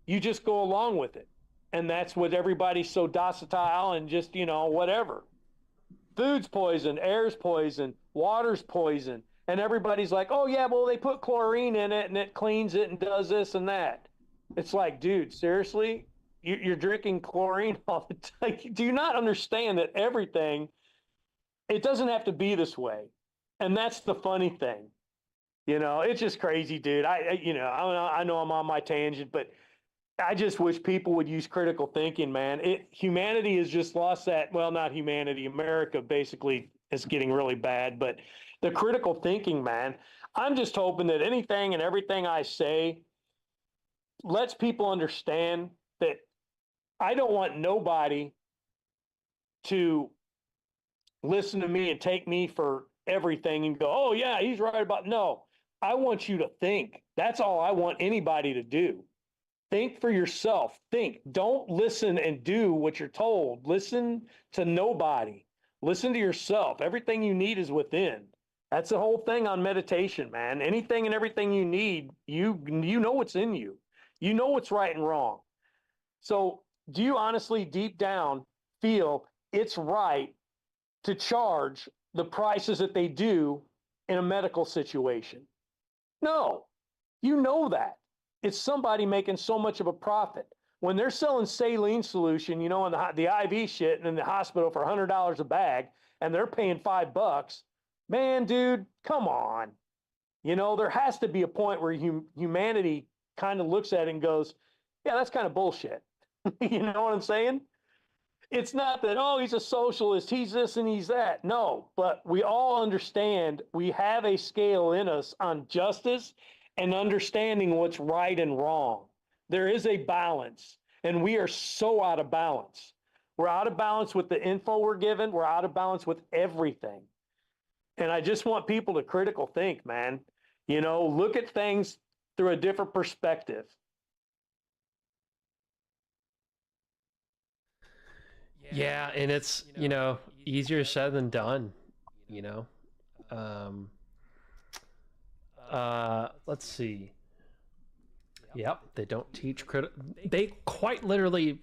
you just go along with it. And that's what everybody's so docile and just, whatever. Food's poison, air's poison, water's poison. And everybody's like, oh, yeah, well, they put chlorine in it and it cleans it and does this and that. It's like, dude, seriously? You're drinking chlorine all the time. Do you not understand that everything, it doesn't have to be this way? And that's the funny thing. It's just crazy, dude. I know I'm on my tangent, but I just wish people would use critical thinking, man. Humanity has just lost that. Well, not humanity. America basically is getting really bad, but the critical thinking, man. I'm just hoping that anything and everything I say lets people understand that I don't want nobody to listen to me and take me for everything and go, oh, yeah, he's right about. No, I want you to think. That's all I want anybody to do. Think for yourself. Think. Don't listen and do what you're told. Listen to nobody. Listen to yourself. Everything you need is within. That's the whole thing on meditation, man. Anything and everything you need, you know what's in you. You know what's right and wrong. So do you honestly, deep down, feel it's right to charge the prices that they do in a medical situation? No, you know that. It's somebody making so much of a profit. When they're selling saline solution, in the IV shit and in the hospital for $100 a bag, and they're paying $5, man, dude, come on. There has to be a point where humanity kind of looks at it and goes, yeah, that's kind of bullshit. You know what I'm saying? It's not that, oh, he's a socialist, he's this and he's that. No, but we all understand we have a scale in us on justice and understanding what's right and wrong. There is a balance, and we are so out of balance. We're out of balance with the info we're given. We're out of balance with everything. And I just want people to critical think, man. Look at things through a different perspective. Yeah, and it's, easier said than done, let's see. Yep, they don't teach they quite literally,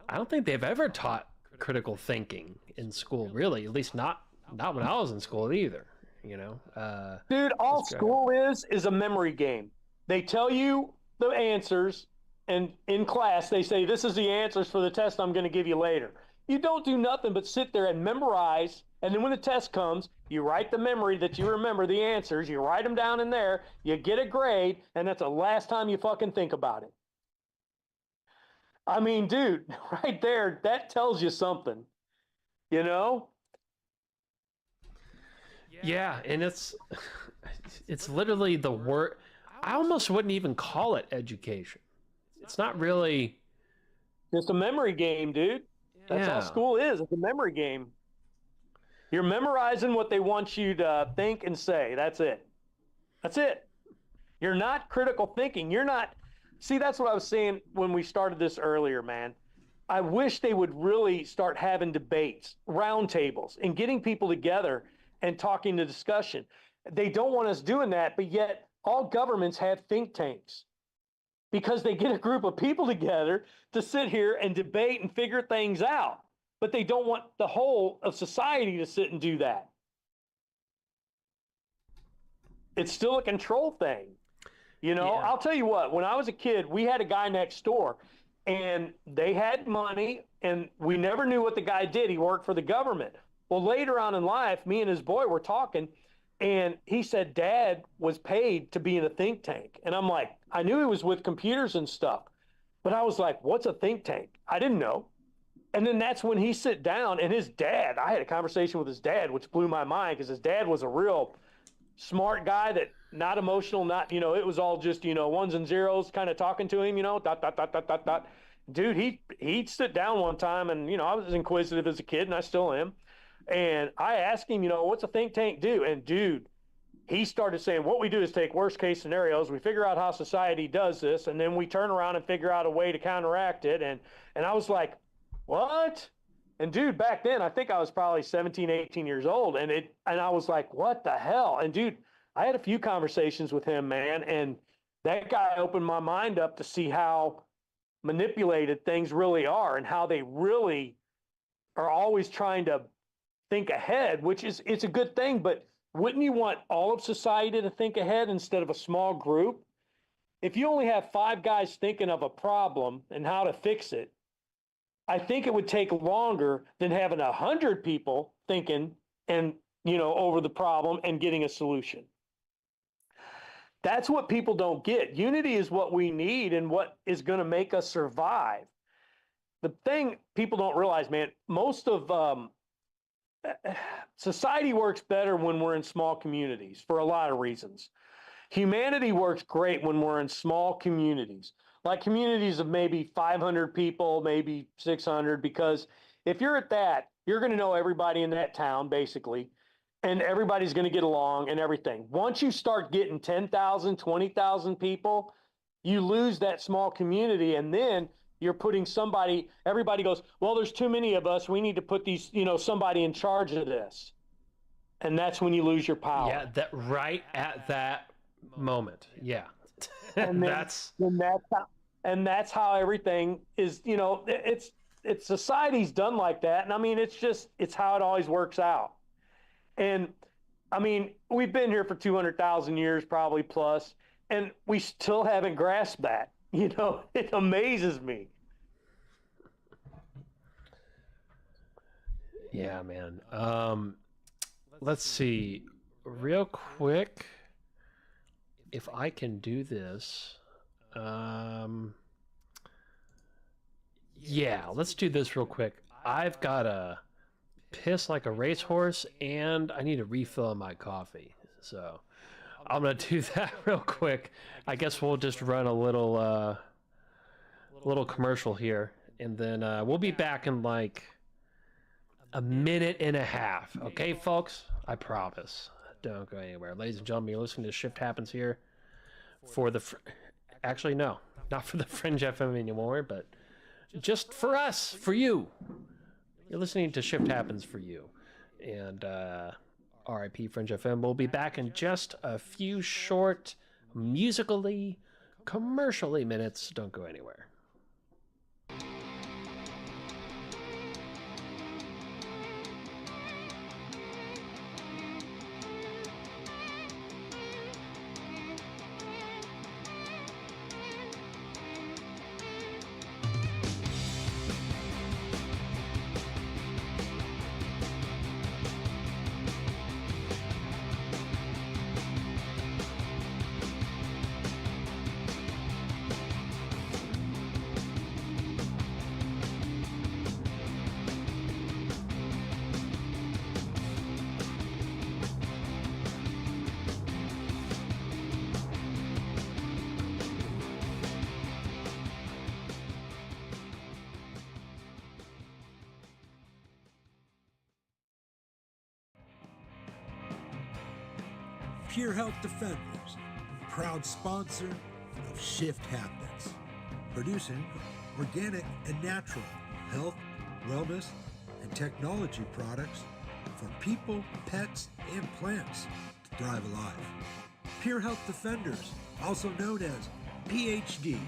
I don't think they've ever taught critical thinking in school, really. At least not when I was in school either, Dude, all school is a memory game. They tell you the answers, and in class they say, this is the answers for the test I'm going to give you later. You don't do nothing but sit there and memorize, and then when the test comes, you write the memory that you remember the answers, you write them down in there, you get a grade, and that's the last time you fucking think about it. I mean, dude, right there, that tells you something, Yeah, and it's literally the word. I almost wouldn't even call it education. It's not really. It's a memory game, dude. That's all school is. It's a memory game. You're memorizing what they want you to think and say. That's it. That's it. You're not critical thinking. You're not. See, that's what I was saying when we started this earlier, man. I wish they would really start having debates, roundtables, and getting people together and talking to discussion. They don't want us doing that, but yet all governments have think tanks because they get a group of people together to sit here and debate and figure things out. But they don't want the whole of society to sit and do that. It's still a control thing. I'll tell you what, when I was a kid, we had a guy next door and they had money and we never knew what the guy did. He worked for the government. Well, later on in life, me and his boy were talking and he said Dad was paid to be in a think tank. And I'm like, I knew he was with computers and stuff, but I was like, what's a think tank? I didn't know. And then that's when he sit down and his dad, I had a conversation with his dad, which blew my mind because his dad was a real smart guy that not emotional, not, it was all just, ones and zeros kind of talking to him, dot, dot, dot, dot, dot, dot. Dude, he'd sit down one time and, I was inquisitive as a kid and I still am. And I asked him, what's a think tank do? And dude, he started saying, what we do is take worst case scenarios. We figure out how society does this. And then we turn around and figure out a way to counteract it. And I was like, what? And dude, back then, I think I was probably 17, 18 years old. And I was like, what the hell? And dude, I had a few conversations with him, man. And that guy opened my mind up to see how manipulated things really are and how they really are always trying to think ahead, which is it's a good thing, but wouldn't you want all of society to think ahead instead of a small group? If you only have 5 guys thinking of a problem and how to fix it, I think it would take longer than having 100 people thinking and over the problem and getting a solution. That's what people don't get. Unity is what we need and what is going to make us survive. The thing people don't realize, man, most of society works better when we're in small communities for a lot of reasons. Humanity works great when we're in small communities, like communities of maybe 500 people, maybe 600, because if you're at that, you're going to know everybody in that town, basically, and everybody's going to get along and everything. Once you start getting 10,000, 20,000 people, you lose that small community, and then you're putting everybody goes, well, there's too many of us. We need to put somebody in charge of this. And that's when you lose your power. Yeah, that right at that moment. Yeah. And that's how everything is, it's society's done like that. And I mean, it's how it always works out. And I mean, we've been here for 200,000 years, probably plus, and we still haven't grasped that. It amazes me. Yeah, man. Let's see real quick if I can do this. Yeah, let's do this real quick. I've got to piss like a racehorse and I need to refill my coffee. So I'm going to do that real quick. I guess we'll just run a little commercial here, and then we'll be back in like a minute and a half. Okay, folks? I promise. Don't go anywhere. Ladies and gentlemen, you're listening to Shift Happens here for the... Actually, no. Not for the Fringe FM anymore, but just for us, for you. You're listening to Shift Happens for you. And RIP Fringe FM. We'll be back in just a few short, musically, commercially minutes. Don't go anywhere. Pure Health Defenders, proud sponsor of Shift Happens, producing organic and natural health, wellness, and technology products for people, pets, and plants to thrive alive. Pure Health Defenders, also known as PhD,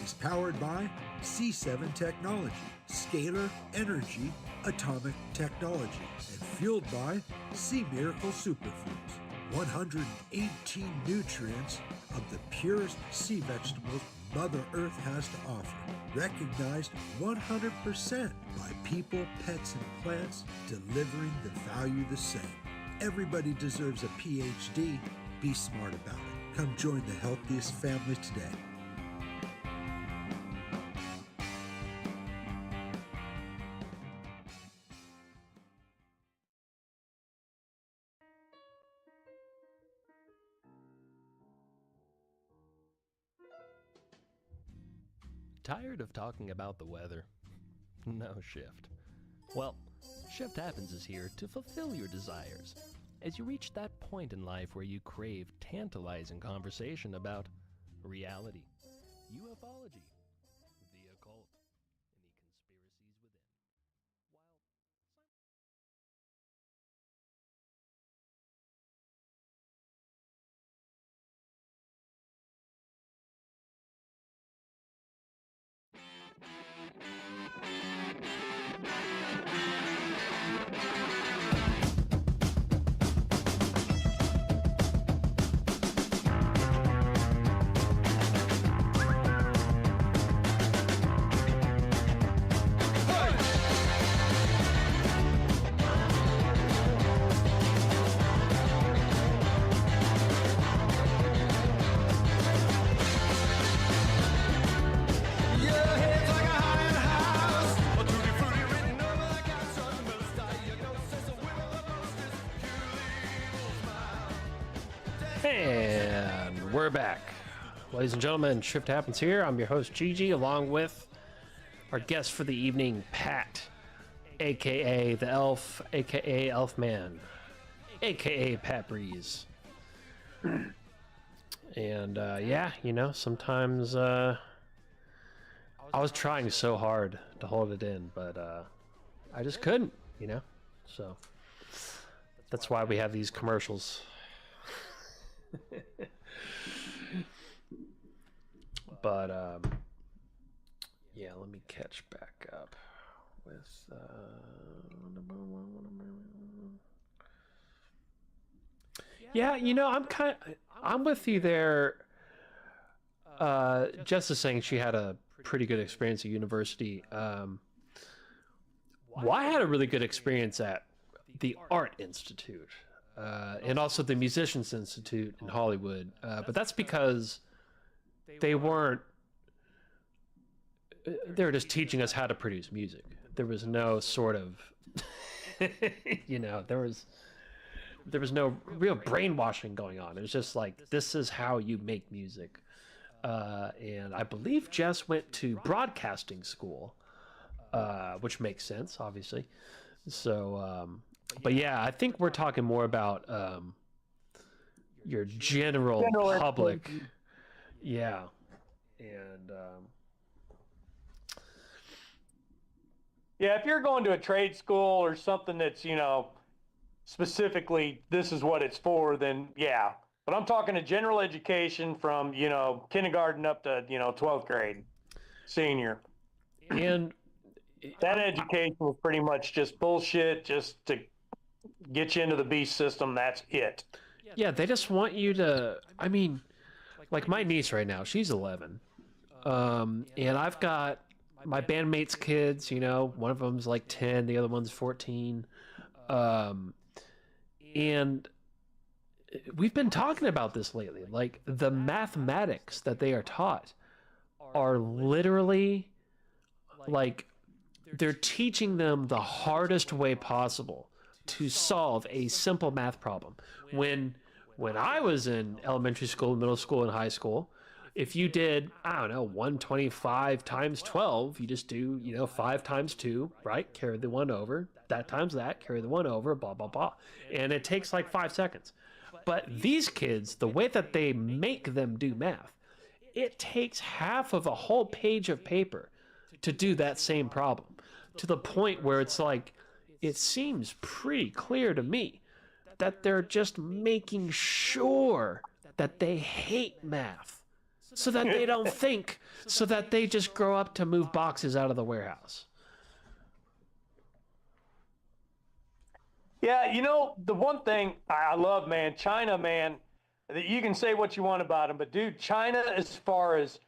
is powered by C7 technology, scalar energy, atomic technology, and fueled by Sea Miracle Superfoods. 118 nutrients of the purest sea vegetables Mother Earth has to offer. Recognized 100% by people, pets, and plants, delivering the value the same. Everybody deserves a PhD. Be smart about it. Come join the healthiest families today. Tired of talking about the weather? No Shift. Well, Shift Happens is here to fulfill your desires as you reach that point in life where you crave tantalizing conversation about reality, ufology, the occult, and the conspiracies within. And we're back. Ladies and gentlemen, Shift Happens here. I'm your host, Gigi, along with our guest for the evening, Pat, a.k.a. The Elf, a.k.a. Elfman, a.k.a. Pat Breese. And, yeah, you know, sometimes, I was trying so hard to hold it in, but, I just couldn't, you know? So, that's why we have these commercials. But yeah, let me catch back up with yeah, you know, I'm with you there. Jess is saying she had a pretty good experience at university. Well, I had a really good experience at the Art Institute. And also the Musicians Institute in Hollywood. But that's because they were just teaching us how to produce music. There was no sort of, you know, there was no real brainwashing going on. It was just like, this is how you make music. And I believe Jess went to broadcasting school, which makes sense, obviously. So, but yeah, I think we're talking more about your general public. Yeah. And yeah, if you're going to a trade school or something that's, you know, specifically this is what it's for, then yeah. But I'm talking a general education from, you know, kindergarten up to, you know, 12th grade, senior. And that education was pretty much just bullshit, just to get you into the beast system. That's it. Yeah, they just want you to, I mean, like my niece right now, she's 11. And I've got my bandmates' kids, you know, one of them's like 10, the other one's 14. And we've been talking about this lately. Like, the mathematics that they are taught are literally, like, they're teaching them the hardest way possible to solve a simple math problem. When I was in elementary school, middle school, and high school, if you did, I don't know, 125 times 12, you just do, you know, 5 times 2, right? Carry the 1 over. That times that, carry the 1 over, blah, blah, blah. And it takes like 5 seconds. But these kids, the way that they make them do math, it takes half of a whole page of paper to do that same problem. To the point where it's like, it seems pretty clear to me that they're just making sure that they hate math so that they don't think, so that they just grow up to move boxes out of the warehouse. Yeah, you know, the one thing I love, man, China, man, you can say what you want about them, but dude, China, as far as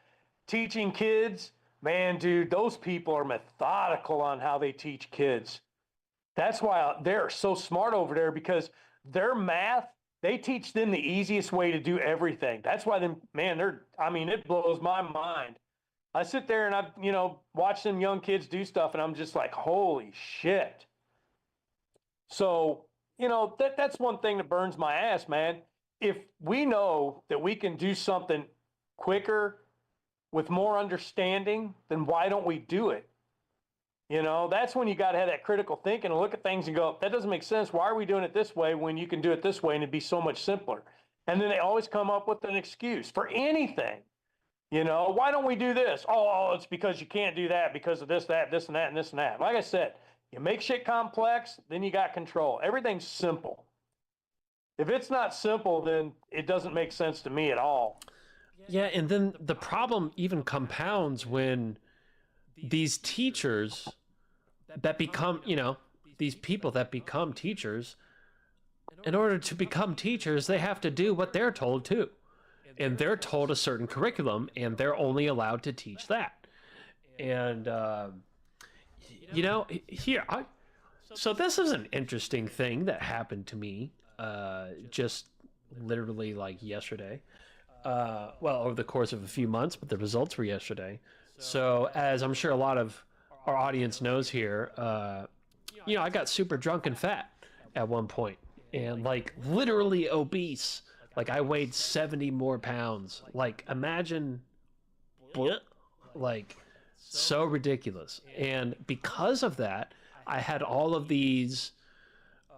teaching kids, man, dude, those people are methodical on how they teach kids. That's why they're so smart over there, because their math, they teach them the easiest way to do everything. That's why it blows my mind. I sit there and you know, watch them young kids do stuff, and I'm just like, holy shit. So, you know, that's one thing that burns my ass, man. If we know that we can do something quicker with more understanding, then why don't we do it? You know, that's when you got to have that critical thinking and look at things and go, that doesn't make sense. Why are we doing it this way when you can do it this way and it'd be so much simpler? And then they always come up with an excuse for anything. You know, why don't we do this? Oh, it's because you can't do that because of this, that, this, and that, and this, and that. Like I said, you make shit complex, then you got control. Everything's simple. If it's not simple, then it doesn't make sense to me at all. Yeah, and then the problem even compounds when these teachers that become, you know, these people that become teachers, in order to become teachers, they have to do what they're told to. And they're told a certain curriculum, and they're only allowed to teach that. And, you know, so this is an interesting thing that happened to me just literally like yesterday. Well, over the course of a few months, but the results were yesterday. So, as I'm sure a lot of our audience knows here, you know, I got super drunk and fat at one point, and like literally obese, Like I weighed 70 more pounds. Like imagine, like so ridiculous. And because of that, I had all of these,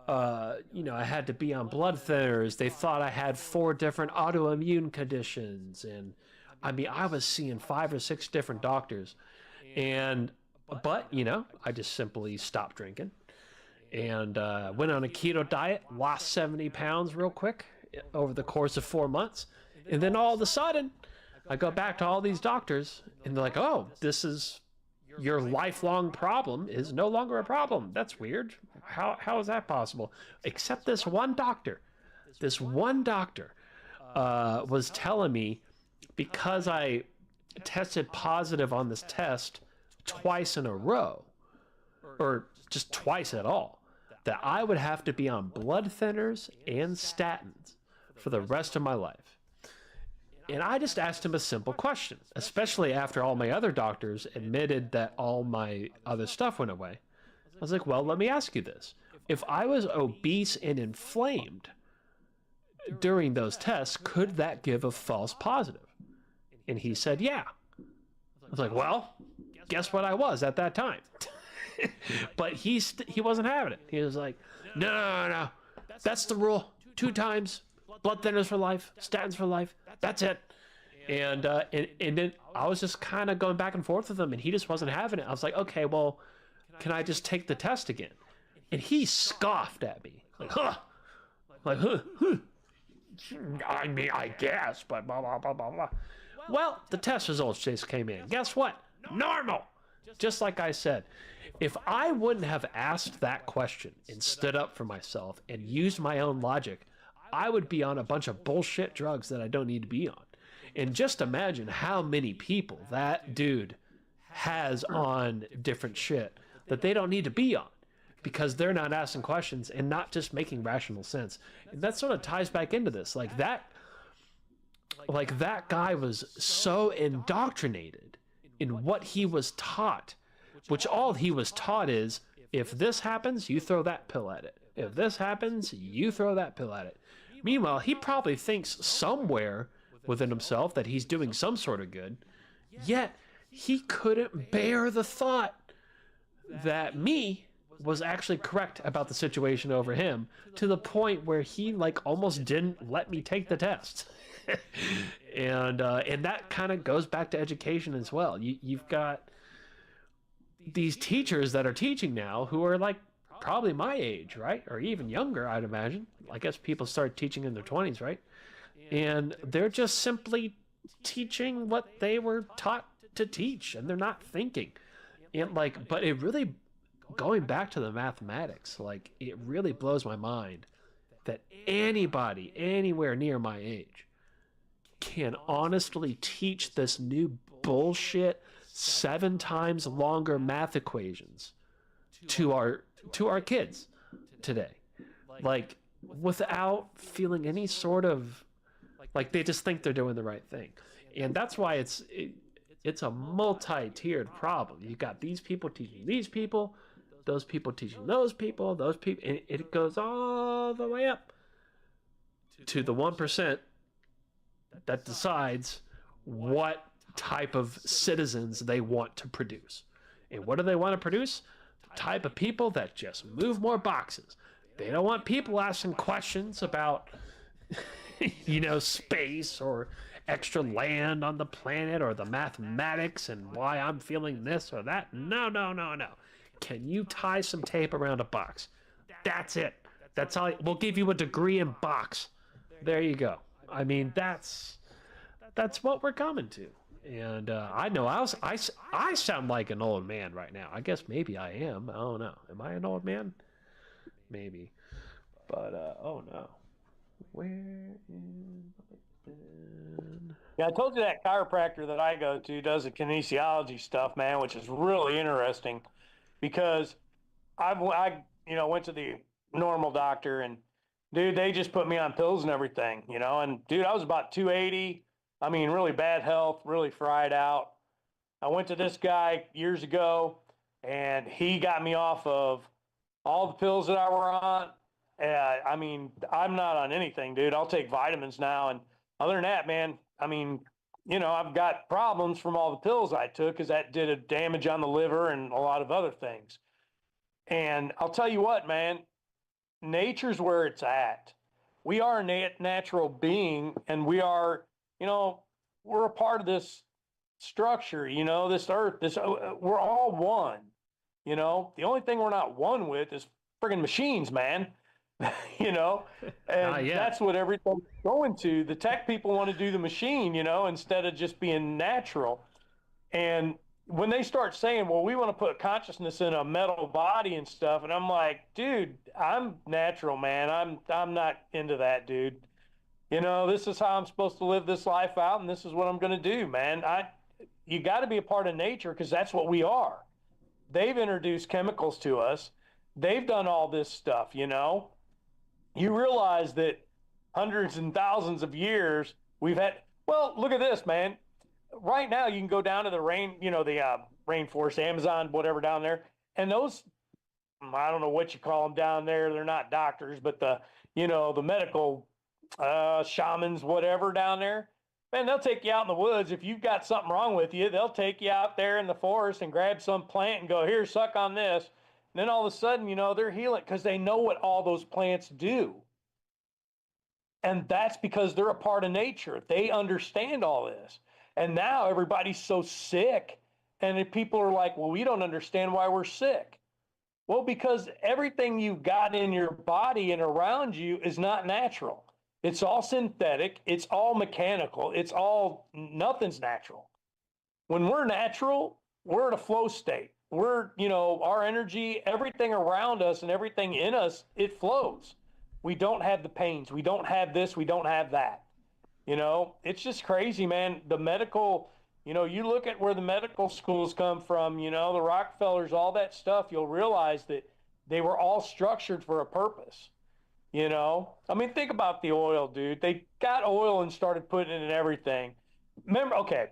I had to be on blood thinners. They thought I had 4 different autoimmune conditions. And I mean, I was seeing 5 or 6 different doctors. But I just simply stopped drinking and went on a keto diet, lost 70 pounds real quick over the course of 4 months. And then all of a sudden, I go back to all these doctors and they're like, oh, this is your lifelong problem is no longer a problem. That's weird. How is that possible? Except this one doctor. This one doctor was telling me because I tested positive on this test twice in a row, or just twice at all, that I would have to be on blood thinners and statins for the rest of my life. And I just asked him a simple question, especially after all my other doctors admitted that all my other stuff went away. I was like, well, let me ask you this. If I was obese and inflamed during those tests, could that give a false positive? And he said, yeah. I was like, well, guess what I was at that time? But he wasn't having it. He was like, no. That's the rule. 2 times, blood thinners for life, statins for life. That's it. And then I was just kind of going back and forth with him, and he just wasn't having it. I was like, okay, well, can I just take the test again? And he scoffed at me. Like, huh. Like, huh. I mean, I guess, but blah, blah, blah, blah, blah. Well, the test results just came in. Guess what? Normal. Just like I said, if I wouldn't have asked that question and stood up for myself and used my own logic, I would be on a bunch of bullshit drugs that I don't need to be on. And just imagine how many people that dude has on different shit that they don't need to be on because they're not asking questions and not just making rational sense. And that sort of ties back into this. Like that guy was so indoctrinated in what he was taught, which all he was taught is, if this happens, you throw that pill at it. If this happens, you throw that pill at it. Meanwhile, he probably thinks somewhere within himself that he's doing some sort of good, yet he couldn't bear the thought that me was actually correct about the situation over him, to the point where he like almost didn't let me take the test. And that kind of goes back to education as well. You've got these teachers that are teaching now who are like probably my age, right? Or even younger, I'd imagine. I guess people start teaching in their 20s, right? And they're just simply teaching what they were taught to teach, and they're not thinking. And like, but it really, going back to the mathematics, like it really blows my mind that anybody anywhere near my age can honestly teach this new bullshit 7 times longer math equations to our kids today, like without feeling any sort of like they just think they're doing the right thing. And that's why it's a multi-tiered problem. You got these people teaching these people, those people teaching those people, and it goes all the way up to the 1% that decides what type of citizens they want to produce. And what do they want to produce? The type of people that just move more boxes. They don't want people asking questions about space or extra land on the planet or the mathematics and why I'm feeling this or that. No. Can you tie some tape around a box? That's it. That's all. We'll give you a degree in box. There you go. I mean, that's what we're coming to. And I know I sound like an old man right now. I guess maybe I am. I don't know. Am I an old man? Maybe. But oh no. Where is Yeah, I told you that chiropractor that I go to does the kinesiology stuff, man, which is really interesting because I went to the normal doctor and dude, they just put me on pills and everything, and dude, I was about 280. I mean, really bad health, really fried out. I went to this guy years ago and he got me off of all the pills that I were on. I mean, I'm not on anything, dude. I'll take vitamins now. And other than that, man, I mean, I've got problems from all the pills I took because that did a damage on the liver and a lot of other things. And I'll tell you what, man, nature's where it's at. We are a natural being, and we are, we're a part of this structure, this earth, we're all one. The only thing we're not one with is friggin' machines, man. And that's what everything's going to. The tech people want to do the machine, instead of just being natural. And when they start saying, well, we want to put consciousness in a metal body and stuff, and I'm like, dude, I'm natural, man. I'm not into that, dude. This is how I'm supposed to live this life out, and this is what I'm going to do, man. You got to be a part of nature because that's what we are. They've introduced chemicals to us. They've done all this stuff, You realize that hundreds and thousands of years we've had, well, look at this, man. Right now you can go down to the rainforest, Amazon, whatever down there. And those, I don't know what you call them down there. They're not doctors, but the medical shamans, whatever down there, man, they'll take you out in the woods. If you've got something wrong with you, they'll take you out there in the forest and grab some plant and go, here, suck on this. And then all of a sudden, they're healing because they know what all those plants do. And that's because they're a part of nature. They understand all this. And now everybody's so sick. And people are like, well, we don't understand why we're sick. Well, because everything you've got in your body and around you is not natural. It's all synthetic. It's all mechanical. Nothing's natural. When we're natural, we're in a flow state. We're, our energy, everything around us and everything in us, it flows. We don't have the pains. We don't have this. We don't have that. It's just crazy, man. The medical, you look at where the medical schools come from, the Rockefellers, all that stuff, you'll realize that they were all structured for a purpose. I mean, think about the oil, dude. They got oil and started putting it in everything. Remember, okay,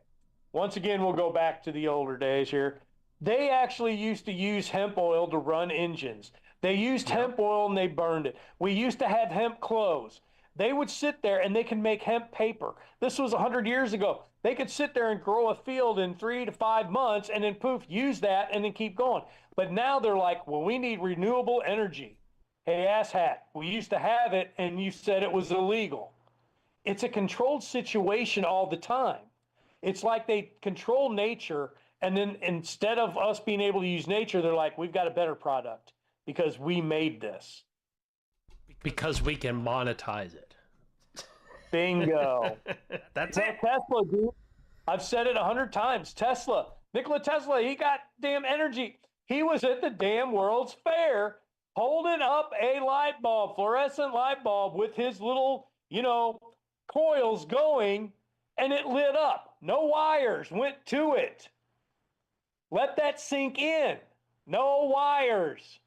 once again, we'll go back to the older days here. They actually used to use hemp oil to run engines. They used hemp oil and they burned it. We used to have hemp clothes. They would sit there and they can make hemp paper. This was 100 years ago. They could sit there and grow a field in 3 to 5 months and then poof, use that and then keep going. But now they're like, well, we need renewable energy. Hey, asshat, we used to have it and you said it was illegal. It's a controlled situation all the time. It's like they control nature, and then instead of us being able to use nature, they're like, we've got a better product because we made this. Because we can monetize it. Bingo. That's it. Tesla, dude. I've said it 100 times. Nikola Tesla, he got damn energy. He was at the damn World's Fair holding up a light bulb, fluorescent light bulb with his little, coils going, and it lit up. No wires went to it. Let that sink in. No wires.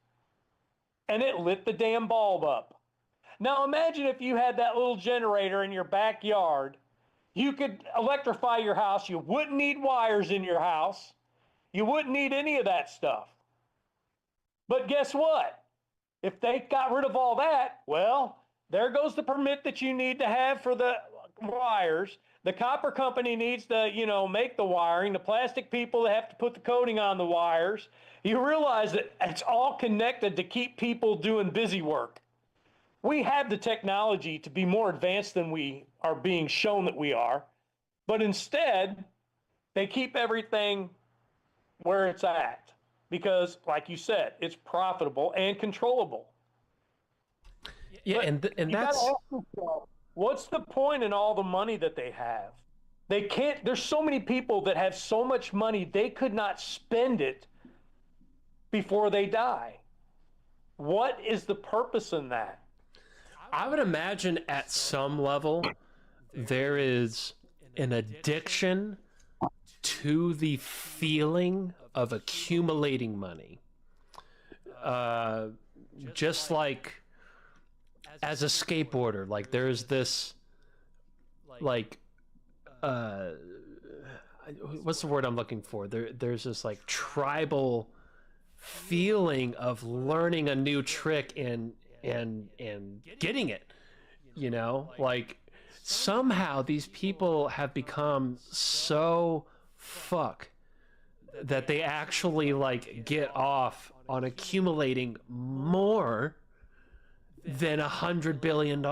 And it lit the damn bulb up. Now imagine if you had that little generator in your backyard. You could electrify your house. You wouldn't need wires in your house. You wouldn't need any of that stuff. But guess what? If they got rid of all that, well, there goes the permit that you need to have for the wires. The copper company needs to, make the wiring. The plastic people have to put the coating on the wires. You realize that it's all connected to keep people doing busy work. We have the technology to be more advanced than we are being shown that we are, but instead, they keep everything where it's at because, like you said, it's profitable and controllable. Yeah, and that's... ask yourself, what's the point in all the money that they have? They can't, there's so many people that have so much money, they could not spend it before they die. What is the purpose in that? I would imagine at some level there is an addiction to the feeling of accumulating money. Just like as a skateboarder, like there's this, like, what's the word I'm looking for? There's this like tribal feeling of learning a new trick and and getting it, you know, like somehow these people have become so fuck that they actually like get off on accumulating more than $100 billion.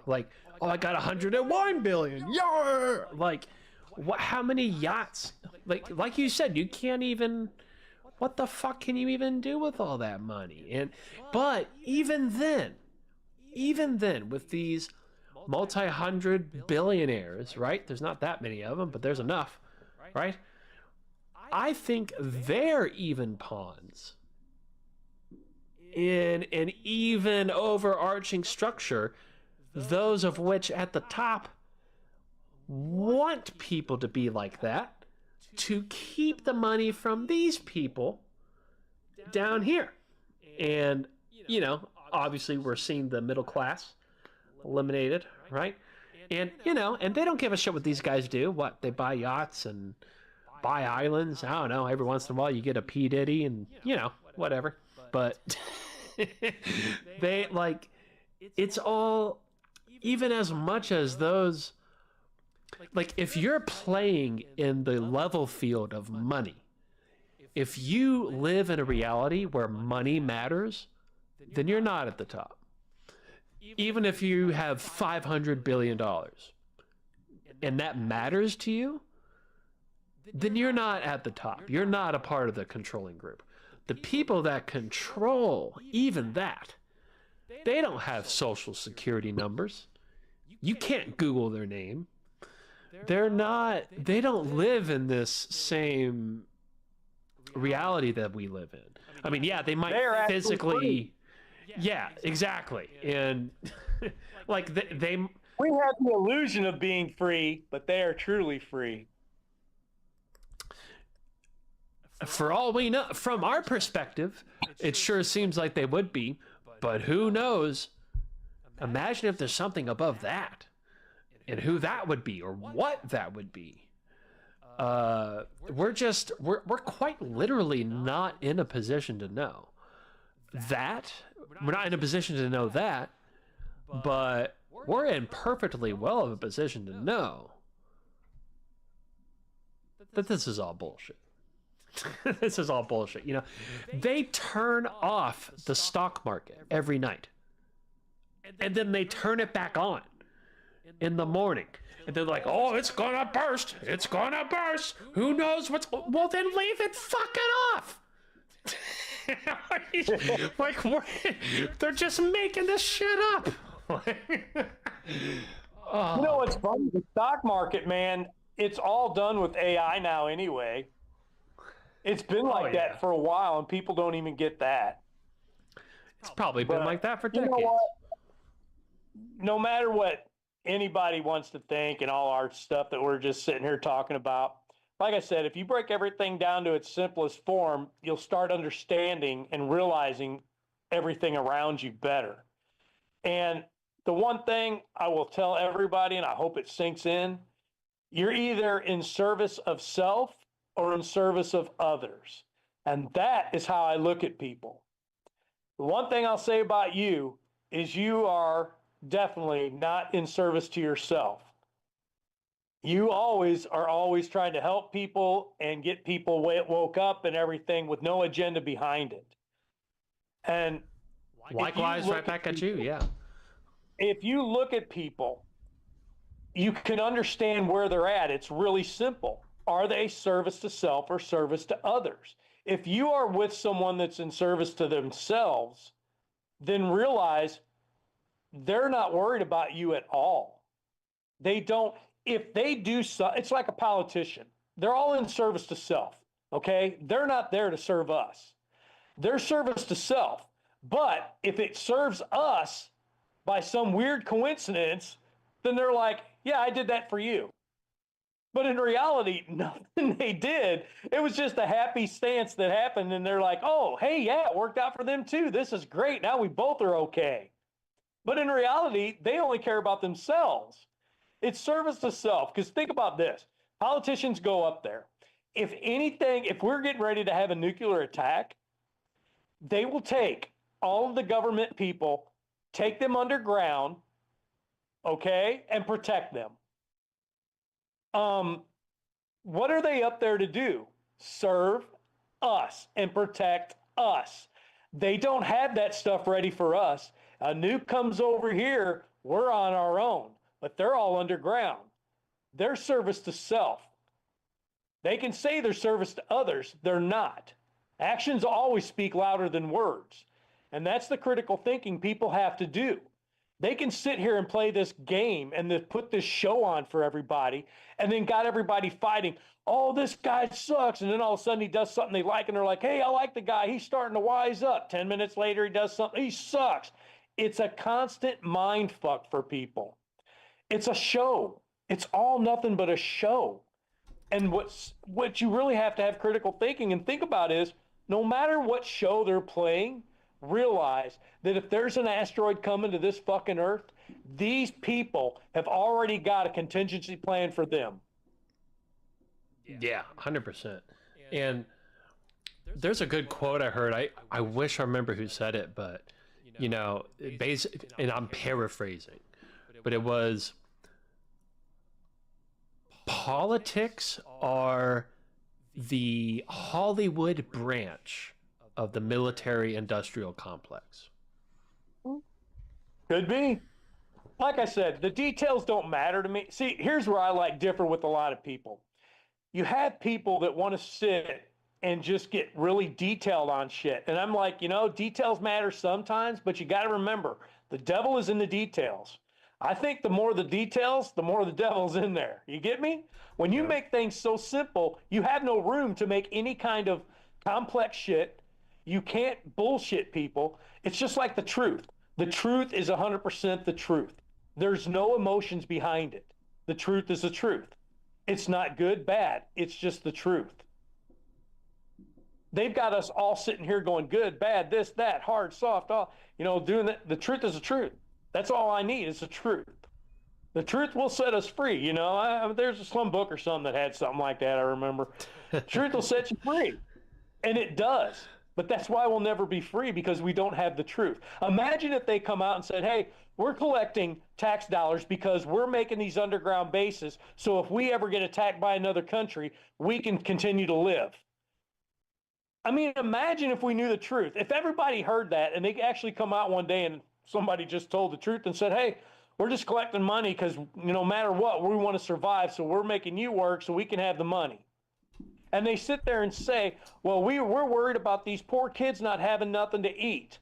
Like, oh, I got 101 billion. Yeah, like, what? How many yachts? Like you said, you can't even. What the fuck can you even do with all that money? But even then, with these multi-hundred billionaires, right? There's not that many of them, but there's enough, right? I think they're even pawns in an even overarching structure, those of which at the top want people to be like that to keep the money from these people down here. And, you know, obviously we're seeing the middle class eliminated, right? And, you know, and they don't give a shit what these guys do. What? They buy yachts and buy islands. I don't know. Every once in a while you get a P. Diddy and, you know, whatever. But they, like, it's all, even as much as those, like, if you're playing in the level field of money, if you live in a reality where money matters, then you're not at the top. Even if you have $500 billion and that matters to you, then you're not at the top. You're not a part of the controlling group. The people that control even that, they don't have social security numbers. You can't Google their name. They don't live in this same reality that we live in. I mean, yeah, they might physically, yeah, exactly. And like they we have the illusion of being free, but they are truly free. For all we know, from our perspective, it sure seems like they would be, but who knows? Imagine if there's something above that, and who that would be, or what that would be. We're quite literally not in a position to know that. We're not in a position to know that, but we're in perfectly well of a position to know that this is all bullshit. This is all bullshit. You know, they turn off the stock market every night, and then they turn it back on in the morning. And they're like, oh, it's gonna burst. It's gonna burst. Who knows what's... Well, then leave it fucking off. Like, they're just making this shit up. Oh. You know what's funny? The stock market, man, it's all done with AI now anyway. It's been like that for a while, and people don't even get that. It's probably been like that for decades. You know what? No matter what anybody wants to think and all our stuff that we're just sitting here talking about, like I said, if you break everything down to its simplest form, you'll start understanding and realizing everything around you better. And the one thing I will tell everybody, and I hope it sinks in, you're either in service of self or in service of others. And that is how I look at people. The one thing I'll say about you is you are definitely not in service to yourself. You are always trying to help people and get people woke up and everything with no agenda behind it. And likewise, right back at you, yeah. If you look at people, you can understand where they're at. It's really simple. Are they service to self or service to others? If you are with someone that's in service to themselves, then realize they're not worried about you at all. They don't, if they do so, it's like a politician. They're all in service to self, okay? They're not there to serve us. They're service to self. But if it serves us by some weird coincidence, then they're like, yeah, I did that for you. But in reality, nothing they did. It was just a happy stance that happened. And they're like, oh, hey, yeah, it worked out for them too. This is great. Now we both are okay. But in reality, they only care about themselves. It's service to self. Because think about this. Politicians go up there. If anything, if we're getting ready to have a nuclear attack, they will take all of the government people take them underground, okay, and protect them. What are they up there to do? Serve us and protect us. They don't have that stuff ready for us. A nuke comes over here, we're on our own, but they're all underground. Their service to self. They can say their service to others, they're not. Actions always speak louder than words. And that's the critical thinking people have to do. They can sit here and play this game and then put this show on for everybody and then got everybody fighting. Oh, this guy sucks. And then all of a sudden he does something they like and they're like, hey, I like the guy. He's starting to wise up. 10 minutes later, he does something. He sucks. It's a constant mind fuck for people. It's a show. It's all nothing but a show. And what you really have to have critical thinking and think about is no matter what show they're playing, realize that if there's an asteroid coming to this fucking Earth, these people have already got a contingency plan for them. Yeah, 100%. And there's a good quote I heard. I wish I remember who said it, but you know, and I'm paraphrasing, but it was, politics are the Hollywood branch of the military-industrial complex. Could be. Like I said, the details don't matter to me. See, here's where I differ with a lot of people. You have people that want to sit and just get really detailed on shit. And I'm like, details matter sometimes, but you got to remember, the devil is in the details. I think the more the details, the more the devil's in there. You get me? When you make things so simple, you have no room to make any kind of complex shit. You can't bullshit people. It's just like the truth. The truth is 100% the truth. There's no emotions behind it. The truth is the truth. It's not good, bad. It's just the truth. They've got us all sitting here going good, bad, this, that, hard, soft, all, doing that. The truth is the truth. That's all I need is the truth. The truth will set us free. There's some book or something that had something like that, I remember. Truth will set you free. And it does. But that's why we'll never be free, because we don't have the truth. Imagine if they come out and said, hey, we're collecting tax dollars because we're making these underground bases, so if we ever get attacked by another country, we can continue to live. I mean, imagine if we knew the truth. If everybody heard that and they actually come out one day and somebody just told the truth and said, hey, we're just collecting money because no matter what, we want to survive, so we're making you work so we can have the money. And they sit there and say, well, we're worried about these poor kids not having nothing to eat.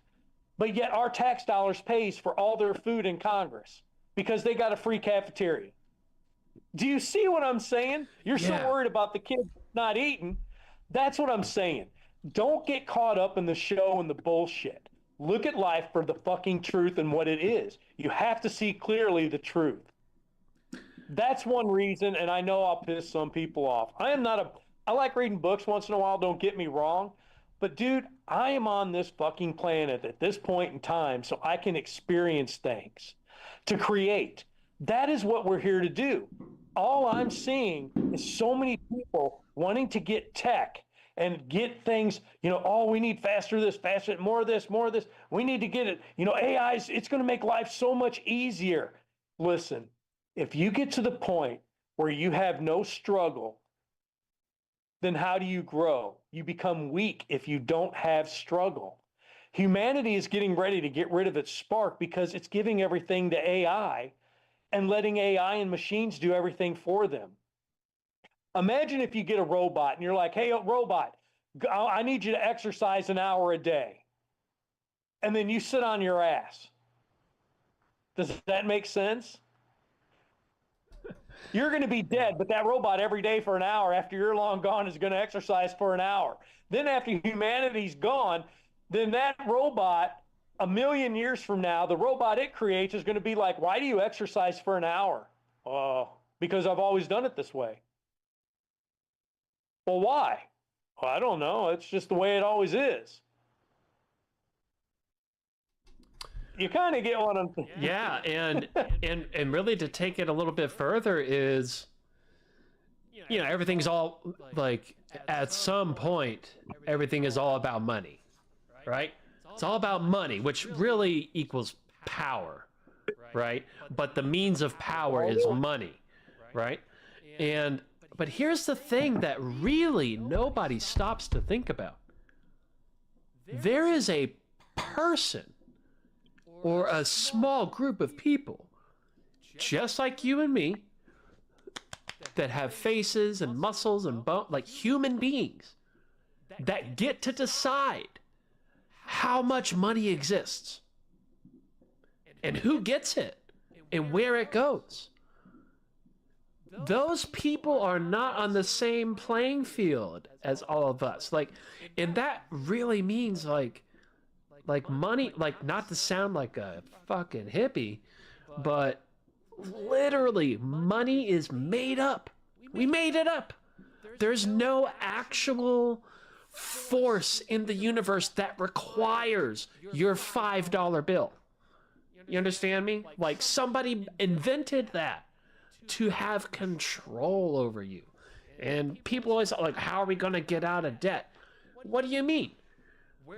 But yet our tax dollars pays for all their food in Congress because they got a free cafeteria. Do you see what I'm saying? You're so worried about the kids not eating. That's what I'm saying. Don't get caught up in the show and the bullshit. Look at life for the fucking truth and what it is. You have to see clearly the truth. That's one reason, and I know I'll piss some people off. I like reading books once in a while, don't get me wrong. But dude, I am on this fucking planet at this point in time so I can experience things, to create. That is what we're here to do. All I'm seeing is so many people wanting to get tech and get things, we need faster this, faster, more of this, more of this. We need to get it. AI, it's going to make life so much easier. Listen, if you get to the point where you have no struggle, then how do you grow? You become weak if you don't have struggle. Humanity is getting ready to get rid of its spark because it's giving everything to AI and letting AI and machines do everything for them. Imagine if you get a robot and you're like, hey, robot, I need you to exercise an hour a day. And then you sit on your ass. Does that make sense? You're going to be dead, but that robot every day for an hour after you're long gone is going to exercise for an hour. Then after humanity's gone, then that robot, 1,000,000 years from now, the robot it creates is going to be like, why do you exercise for an hour? Oh, because I've always done it this way. Well, why? Well, I don't know. It's just the way it always is. You kind of get what I'm saying. Yeah, and really to take it a little bit further is, everything's all like, at some point, everything is all about money, right? It's all about money, which really equals power, right? But the means of power is money, right? But here's the thing that really nobody stops to think about. There is a person or a small group of people, just like you and me, that have faces and muscles and bone, like human beings, that get to decide how much money exists and who gets it and where it goes. Those people are not on the same playing field as all of us. Like, and that really means like money, like, not to sound like a fucking hippie, but literally money is made up. We made it up. There's no actual force in the universe that requires your $5 bill. You understand me? Like, somebody invented that to have control over you. And people always like, how are we going to get out of debt? What do you mean?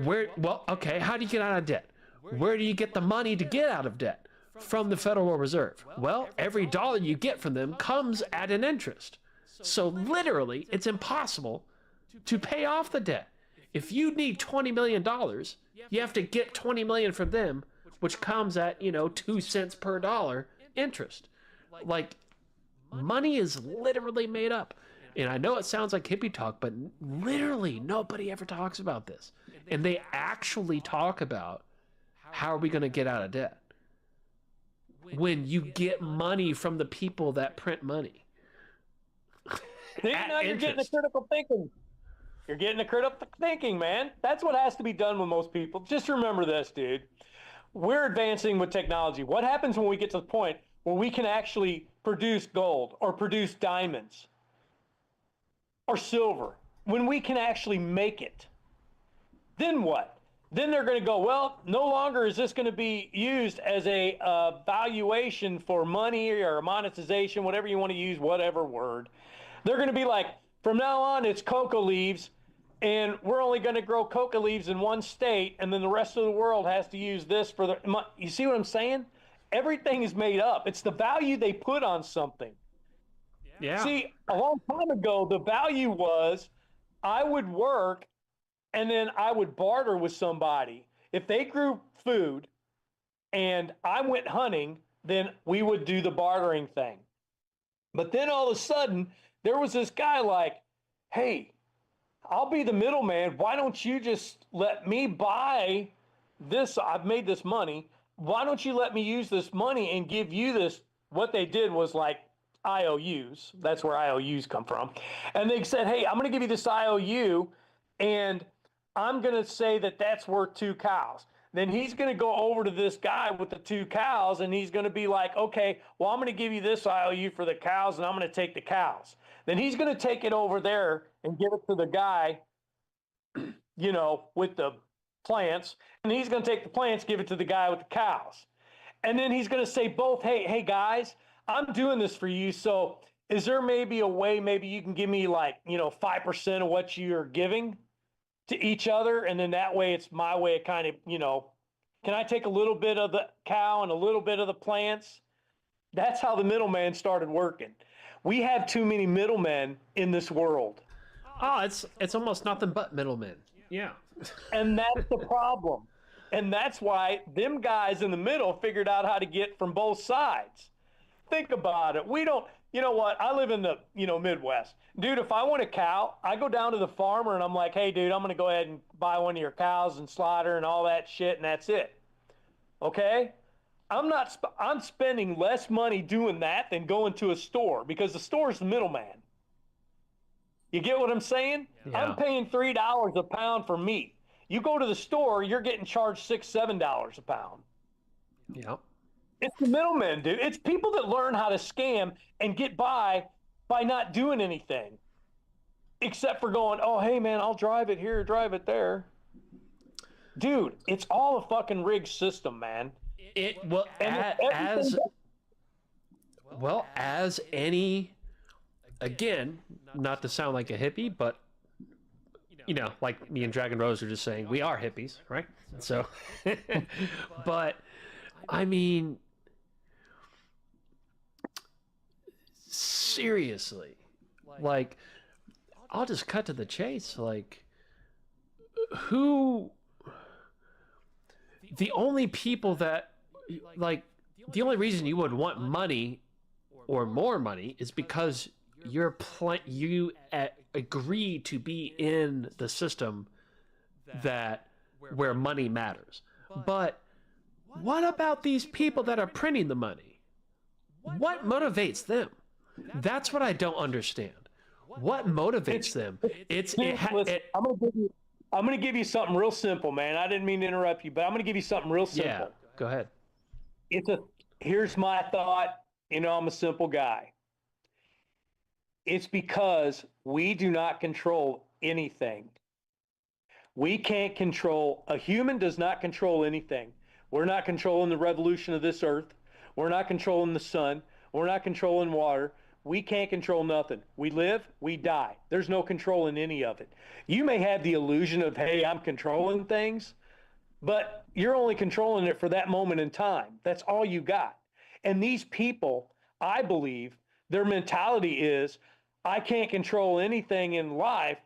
Well, okay, how do you get out of debt? Where do you get the money to get out of debt? From the Federal Reserve. Well, every dollar you get from them comes at an interest. So literally, it's impossible to pay off the debt. If you need $20 million, you have to get $20 million from them, which comes at, 2 cents per dollar interest. Like, money is literally made up. And I know it sounds like hippie talk, but literally nobody ever talks about this. And they actually talk about, how are we going to get out of debt? When you get money from the people that print money. See, now you're getting the critical thinking. You're getting the critical thinking, man. That's what has to be done with most people. Just remember this, dude. We're advancing with technology. What happens when we get to the point where we can actually produce gold or produce diamonds or silver? When we can actually make it, then what? Then they're going to go, well, no longer is this going to be used as a valuation for money or monetization, whatever you want to use, whatever word. They're going to be like, from now on, it's coca leaves, and we're only going to grow coca leaves in one state, and then the rest of the world has to use this for the... You see what I'm saying? Everything is made up. It's the value they put on something. Yeah. See, a long time ago, the value was I would work and then I would barter with somebody. If they grew food and I went hunting, then we would do the bartering thing. But then all of a sudden, there was this guy like, hey, I'll be the middleman. Why don't you just let me buy this? I've made this money. Why don't you let me use this money and give you this? What they did was like IOUs. That's where IOUs come from. And they said, hey, I'm going to give you this IOU, and I'm going to say that that's worth 2 cows. Then he's going to go over to this guy with the 2 cows, and he's going to be like, okay, well, I'm going to give you this IOU for the cows, and I'm going to take the cows. Then he's going to take it over there and give it to the guy, with the plants, and he's going to take the plants, give it to the guy with the cows. And then he's going to say both, hey, guys, I'm doing this for you, so is there maybe a way maybe you can give me 5% of what you're giving to each other, and then that way it's my way of kind of, can I take a little bit of the cow and a little bit of the plants? That's how the middleman started working. We have too many middlemen in this world. Oh, it's almost nothing but middlemen. Yeah. And that's the problem. And that's why them guys in the middle figured out how to get from both sides. Think about it. We don't, you know what? I live in the, Midwest. Dude, if I want a cow, I go down to the farmer and I'm like, hey, dude, I'm going to go ahead and buy one of your cows and slaughter and all that shit, and that's it. Okay? I'm spending less money doing that than going to a store, because the store is the middleman. You get what I'm saying? Yeah. I'm paying $3 a pound for meat. You go to the store, you're getting charged $6, $7 a pound. Yep. It's the middlemen, dude. It's people that learn how to scam and get by not doing anything, except for going, oh, hey, man, I'll drive it here, drive it there. Dude, it's all a fucking rigged system, man. As any, again, not to sound like a hippie, but like me and Dragon Rose are just saying, we are hippies, right? So, but I mean, seriously, like, I'll just cut to the chase. Like, who, the only people that, like, the only reason you would want money or more money is because you agree to be in the system that where money matters. But what about these people that are printing the money? What motivates them? That's what I don't understand. What motivates them? I'm gonna give you something real simple, man. I didn't mean to interrupt you, but I'm gonna give you something real simple. Yeah, go ahead. Here's my thought. You know, I'm a simple guy. It's because we do not control anything. We can't control, a human does not control anything. We're not controlling the revolution of this earth. We're not controlling the sun. We're not controlling water. We can't control nothing. We live, we die. There's no control in any of it. You may have the illusion of, hey, I'm controlling things, but you're only controlling it for that moment in time. That's all you got. And these people, I believe, their mentality is, I can't control anything in life,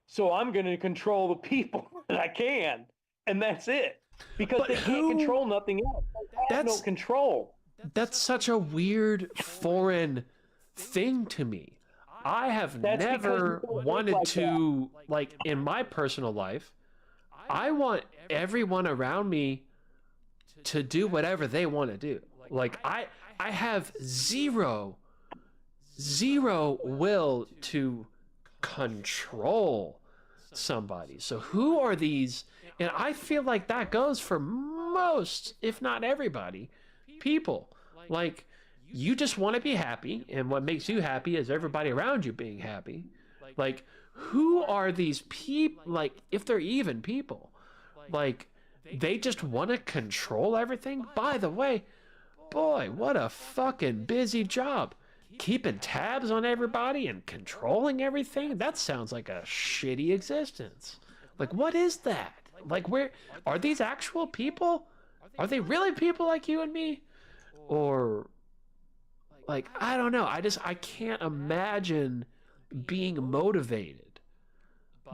so I'm going to control the people that I can. And that's it. Because they can't control nothing else. They have no control. That's such a weird foreign thing to me. I have never wanted to, like, in my personal life, I want everyone around me to do whatever they want to do. Like, I have zero will to control somebody. So who are these? And I feel like that goes for most, if not everybody, people. Like, you just want to be happy, and what makes you happy is everybody around you being happy. Like, who are these people? Like, if they're even people, like, they just want to control everything. By the way, boy, what a fucking busy job. Keeping tabs on everybody and controlling everything? That sounds like a shitty existence. Like, what is that? Like, where are these actual people? Are they really people like you and me? Or, like, I don't know. I can't imagine being motivated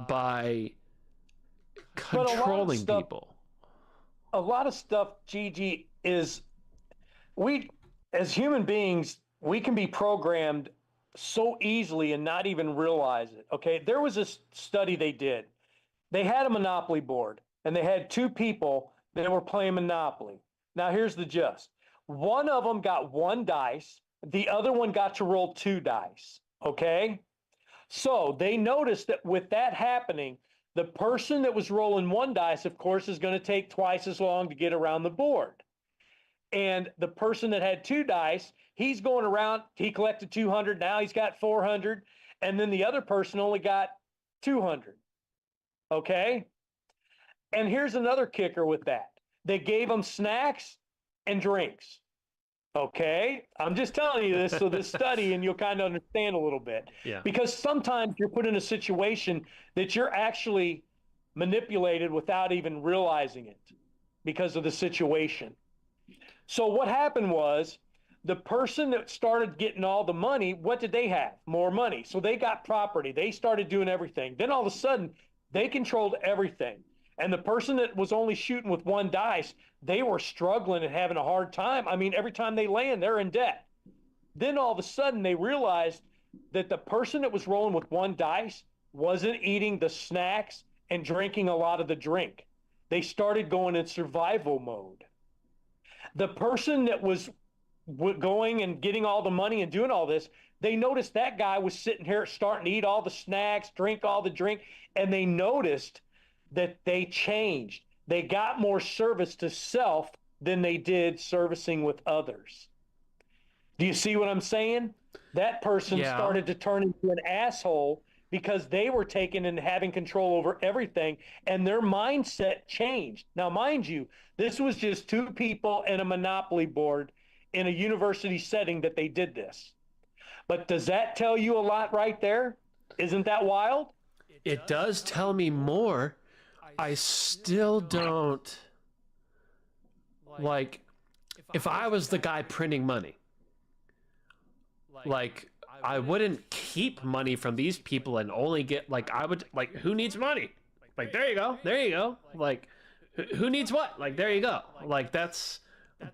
by controlling people. A lot of stuff, Gigi, is we, as human beings, we can be programmed so easily and not even realize it. Okay, there was this study they did. They had a Monopoly board, and they had two people that were playing Monopoly. Now, here's the gist. One of them got one dice. The other one got to roll two dice, okay? So they noticed that with that happening, the person that was rolling one dice, of course, is going to take twice as long to get around the board. And the person that had two dice, he's going around, he collected 200, now he's got 400, and then the other person only got 200, okay? And here's another kicker with that. They gave them snacks and drinks. Okay, I'm just telling you this so this study and you'll kind of understand a little bit. Yeah. Because sometimes you're put in a situation that you're actually manipulated without even realizing it because of the situation. So what happened was the person that started getting all the money, what did they have? More money. So they got property. They started doing everything. Then all of a sudden, they controlled everything. And the person that was only shooting with one dice, they were struggling and having a hard time. I mean, every time they land, they're in debt. Then all of a sudden, they realized that the person that was rolling with one dice wasn't eating the snacks and drinking a lot of the drink. They started going in survival mode. The person that was going and getting all the money and doing all this, they noticed that guy was sitting here starting to eat all the snacks, drink all the drink, and they noticed that they changed. They got more service to self than they did servicing with others. Do you see what I'm saying? That person started to turn into an asshole because they were taking and having control over everything, and their mindset changed. Now, mind you, this was just two people and a Monopoly board in a university setting that they did this. But does that tell you a lot right there? Isn't that wild? It does tell me more. I still don't, like, if I was the guy printing money, like, I wouldn't keep money from these people and only get, like, I would, like, who needs money? Like, there you go. Like, who needs what? Like, there you go. Like, that's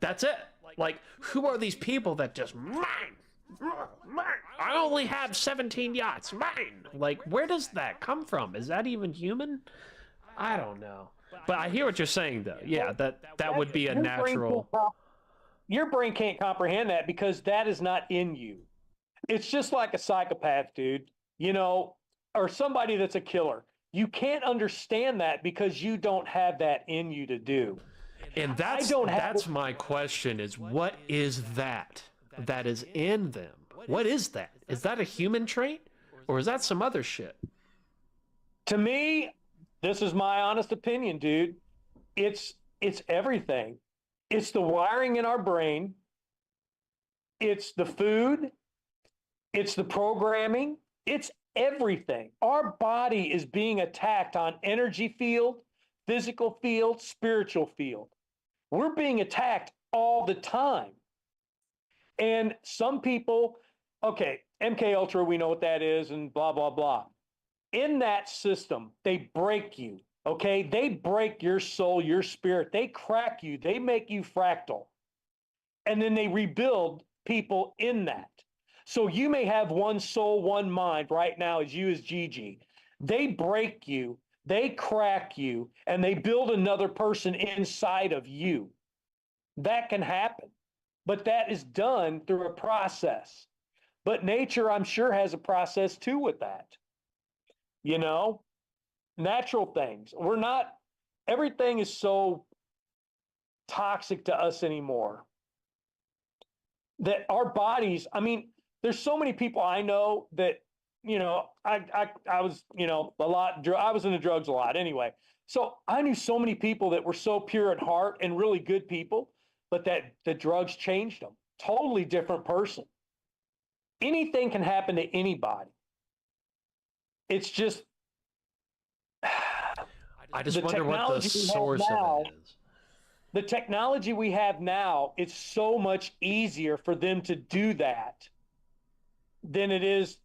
it. Like, who are these people that just, mine? I only have 17 yachts, mine. Like, where does that come from? Is that even human? I don't know. But I hear what you're saying, though. Yeah, that would be a natural. Your brain can't comprehend that because that is not in you. It's just like a psychopath, dude, or somebody that's a killer. You can't understand that because you don't have that in you to do. And that's my question, is what is that is in them? What is that? Is that a human trait, or is that some other shit? To me, this is my honest opinion, dude. It's everything. It's the wiring in our brain. It's the food. It's the programming. It's everything. Our body is being attacked on energy field, physical field, spiritual field. We're being attacked all the time. And some people, okay, MK Ultra, we know what that is, and blah, blah, blah. In that system, they break you, okay? They break your soul, your spirit. They crack you. They make you fractal. And then they rebuild people in that. So you may have one soul, one mind right now as you as Gigi. They break you, they crack you, and they build another person inside of you. That can happen. But that is done through a process. But nature, I'm sure, has a process too with that. Natural things. Everything is so toxic to us anymore that our bodies, there's so many people I know that, I was, I was into drugs a lot anyway. So I knew so many people that were so pure at heart and really good people, but that the drugs changed them. Totally different person. Anything can happen to anybody. It's just, I just wonder what the source of it is. The technology we have now, it's so much easier for them to do that than it is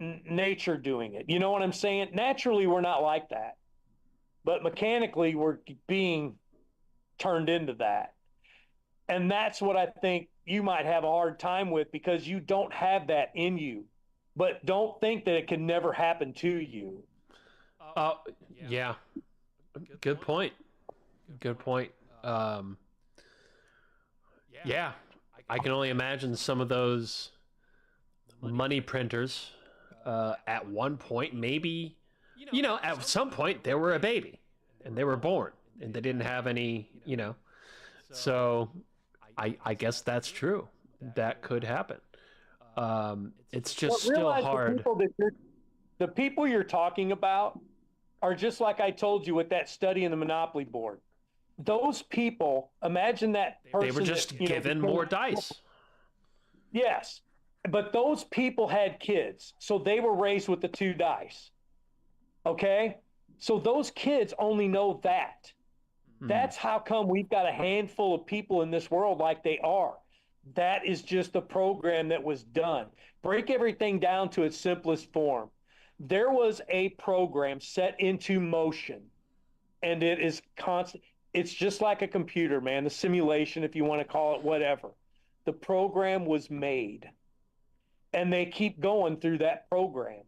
nature doing it. You know what I'm saying? Naturally, we're not like that. But mechanically, we're being turned into that. And that's what I think you might have a hard time with, because you don't have that in you. But don't think that it can never happen to you. Yeah. Good point. Yeah, I can only imagine some of those money printers at one point, maybe, at some point they were a baby and they were born and they didn't have any, so I guess that's true. That could happen. It's just still hard. The people you're talking about are just like I told you with that study in the Monopoly board. Those people, imagine that person. They were just given more dice. Yes, but those people had kids, so they were raised with the 2 dice. Okay? So those kids only know that. That's how come we've got a handful of people in this world like they are. That is just a program that was done. Break everything down to its simplest form. There was a program set into motion, and it is constant. It's just like a computer, man, the simulation, if you want to call it whatever. The program was made, and they keep going through that program.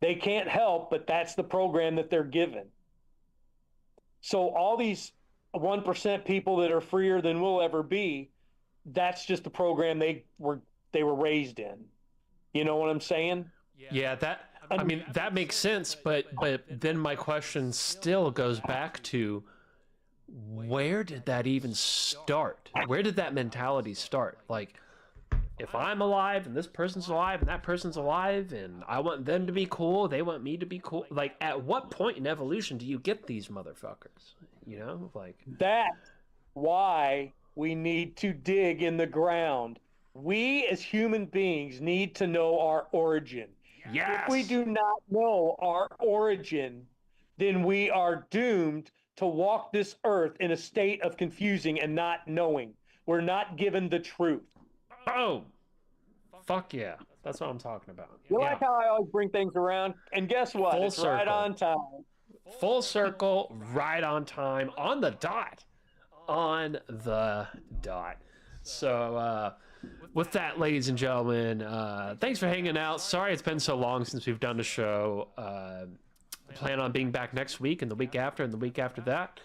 They can't help, but that's the program that they're given. So all these 1% people that are freer than we'll ever be, that's just the program they were raised in. You know what I'm saying? Yeah, that makes sense, but then my question still goes back to, where did that even start? Where did that mentality start? Like, if I'm alive and this person's alive and that person's alive and I want them to be cool, they want me to be cool. Like, at what point in evolution do you get these motherfuckers? That's why we need to dig in the ground. We as human beings need to know our origin. Yes. If we do not know our origin, then we are doomed to walk this earth in a state of confusing and not knowing. we're not given the truth. Oh, fuck yeah. That's what I'm talking about. You Yeah. like how I always bring things around? And guess what? Full It's right circle. on time. Full circle, right on time, on the dot. On the dot. So, with that, ladies and gentlemen, thanks for hanging out. Sorry it's been so long since we've done a show. Plan on being back next week and the week after and the week after that.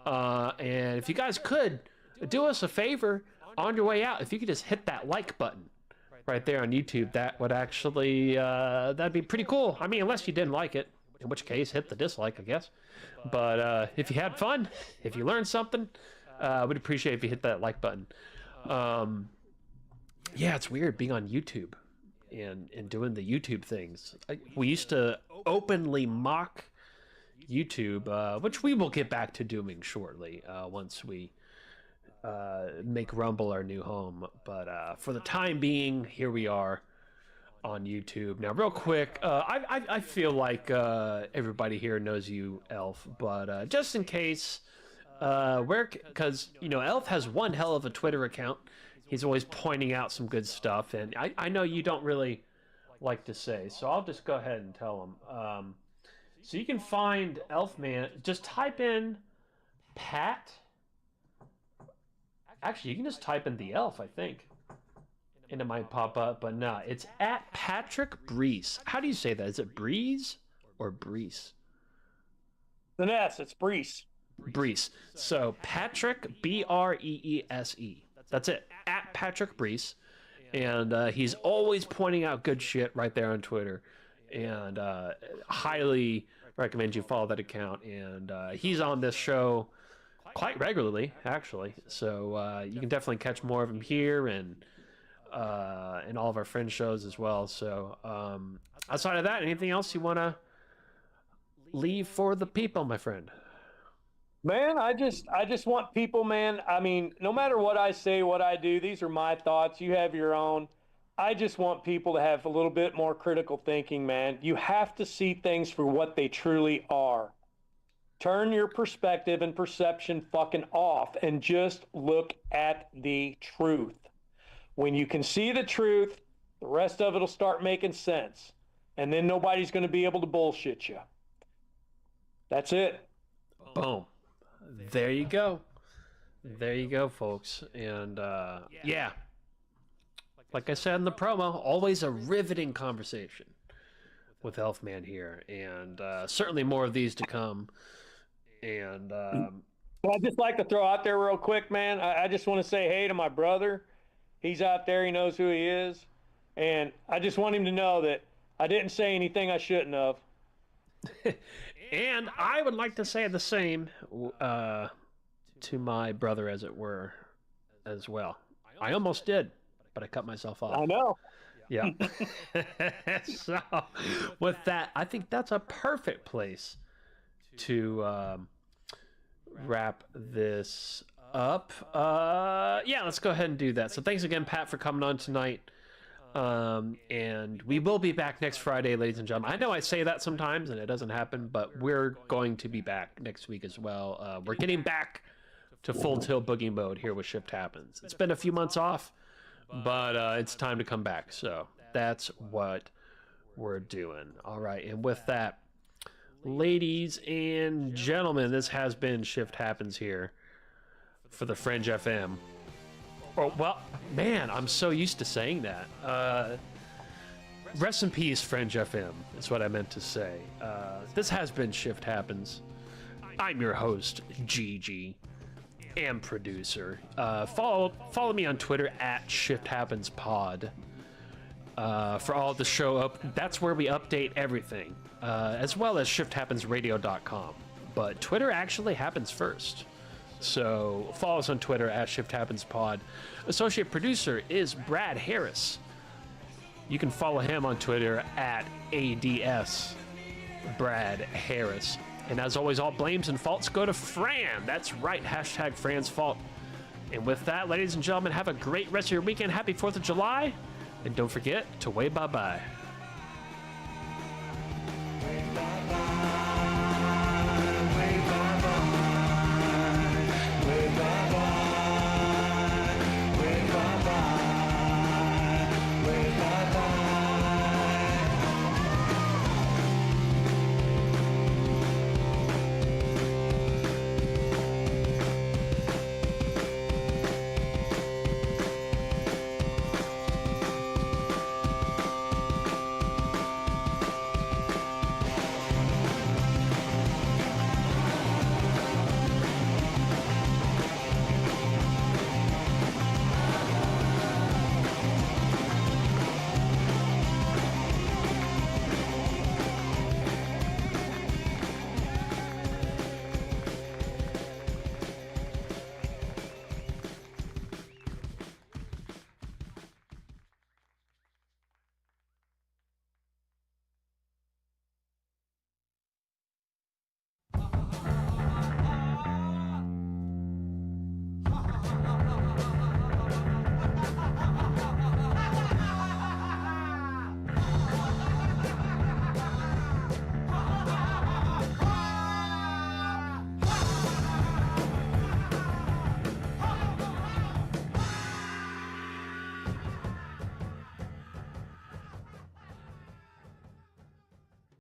And if you guys could, do us a favor on your way out. If you could just hit that like button right there on YouTube, that would actually, that'd be pretty cool. I mean, unless you didn't like it, in which case, hit the dislike, I guess. But if you had fun, if you learned something, we'd appreciate if you hit that like button. Yeah, it's weird being on YouTube and doing the YouTube things. We used to openly mock YouTube, which we will get back to doing shortly once we make Rumble our new home. But for the time being, here we are on YouTube. Now, real quick, I feel like everybody here knows you, Elf, but just in case, because, you know, Elf has one hell of a Twitter account. He's always pointing out some good stuff, and I know you don't really like to say, so I'll just go ahead and tell him. So you can find Elfman, just type in Pat. Actually, you can just type in the Elf, I think, and it might pop up, but no, it's at Patrick Breese. How do you say that? Is it Breeze or Breese? The S, it's Breese. Breese. So Patrick, Breese. That's it. At Patrick Breese. And he's always pointing out good shit right there on Twitter. And highly recommend you follow that account. And he's on this show quite regularly, actually. So you can definitely catch more of him here and all of our friend shows as well. So outside of that, anything else you want to leave for the people, my friend? Man, I just want people, man. I mean, no matter what I say, what I do, these are my thoughts. You have your own. I just want people to have a little bit more critical thinking, man. You have to see things for what they truly are. Turn your perspective and perception fucking off and just look at the truth. When you can see the truth, the rest of it will start making sense. And then nobody's going to be able to bullshit you. That's it. Boom. There you go. There you go, folks. And yeah, like I said in the promo, always a riveting conversation with Elfman here, and certainly more of these to come. And I'd just like to throw out there real quick, man. I just want to say hey to my brother. He's out there. He knows who he is. And I just want him to know that I didn't say anything I shouldn't have. And I would like to say the same to my brother, as it were, as well. I almost did, but I cut myself off. I know. Yeah. So, with that, I think that's a perfect place to wrap this up. Yeah, let's go ahead and do that. So, thanks again, Pat, for coming on tonight. And we will be back next Friday, ladies and gentlemen. I know I say that sometimes and it doesn't happen, but we're going to be back next week as well. We're getting back to full tilt boogie mode here with Shift Happens. It's been a few months off, but it's time to come back. So that's what we're doing. All right. And with that, ladies and gentlemen, this has been Shift Happens here for the Fringe FM. Oh, well, man, I'm so used to saying that. Rest in peace, Fringe FM, is what I meant to say. This has been Shift Happens. I'm your host, Gigi, and producer. Follow me on Twitter at Shift Happens Pod. For all the show up, that's where we update everything, as well as shifthappensradio.com. But Twitter actually happens first. So follow us on Twitter at Shift Happens Pod. Associate producer is Brad Harris. You can follow him on Twitter at ADS Brad Harris. And as always, all blames and faults go to Fran. That's right, hashtag Fran's fault. And with that, ladies and gentlemen, have a great rest of your weekend. Happy 4th of July. And don't forget to wave bye-bye.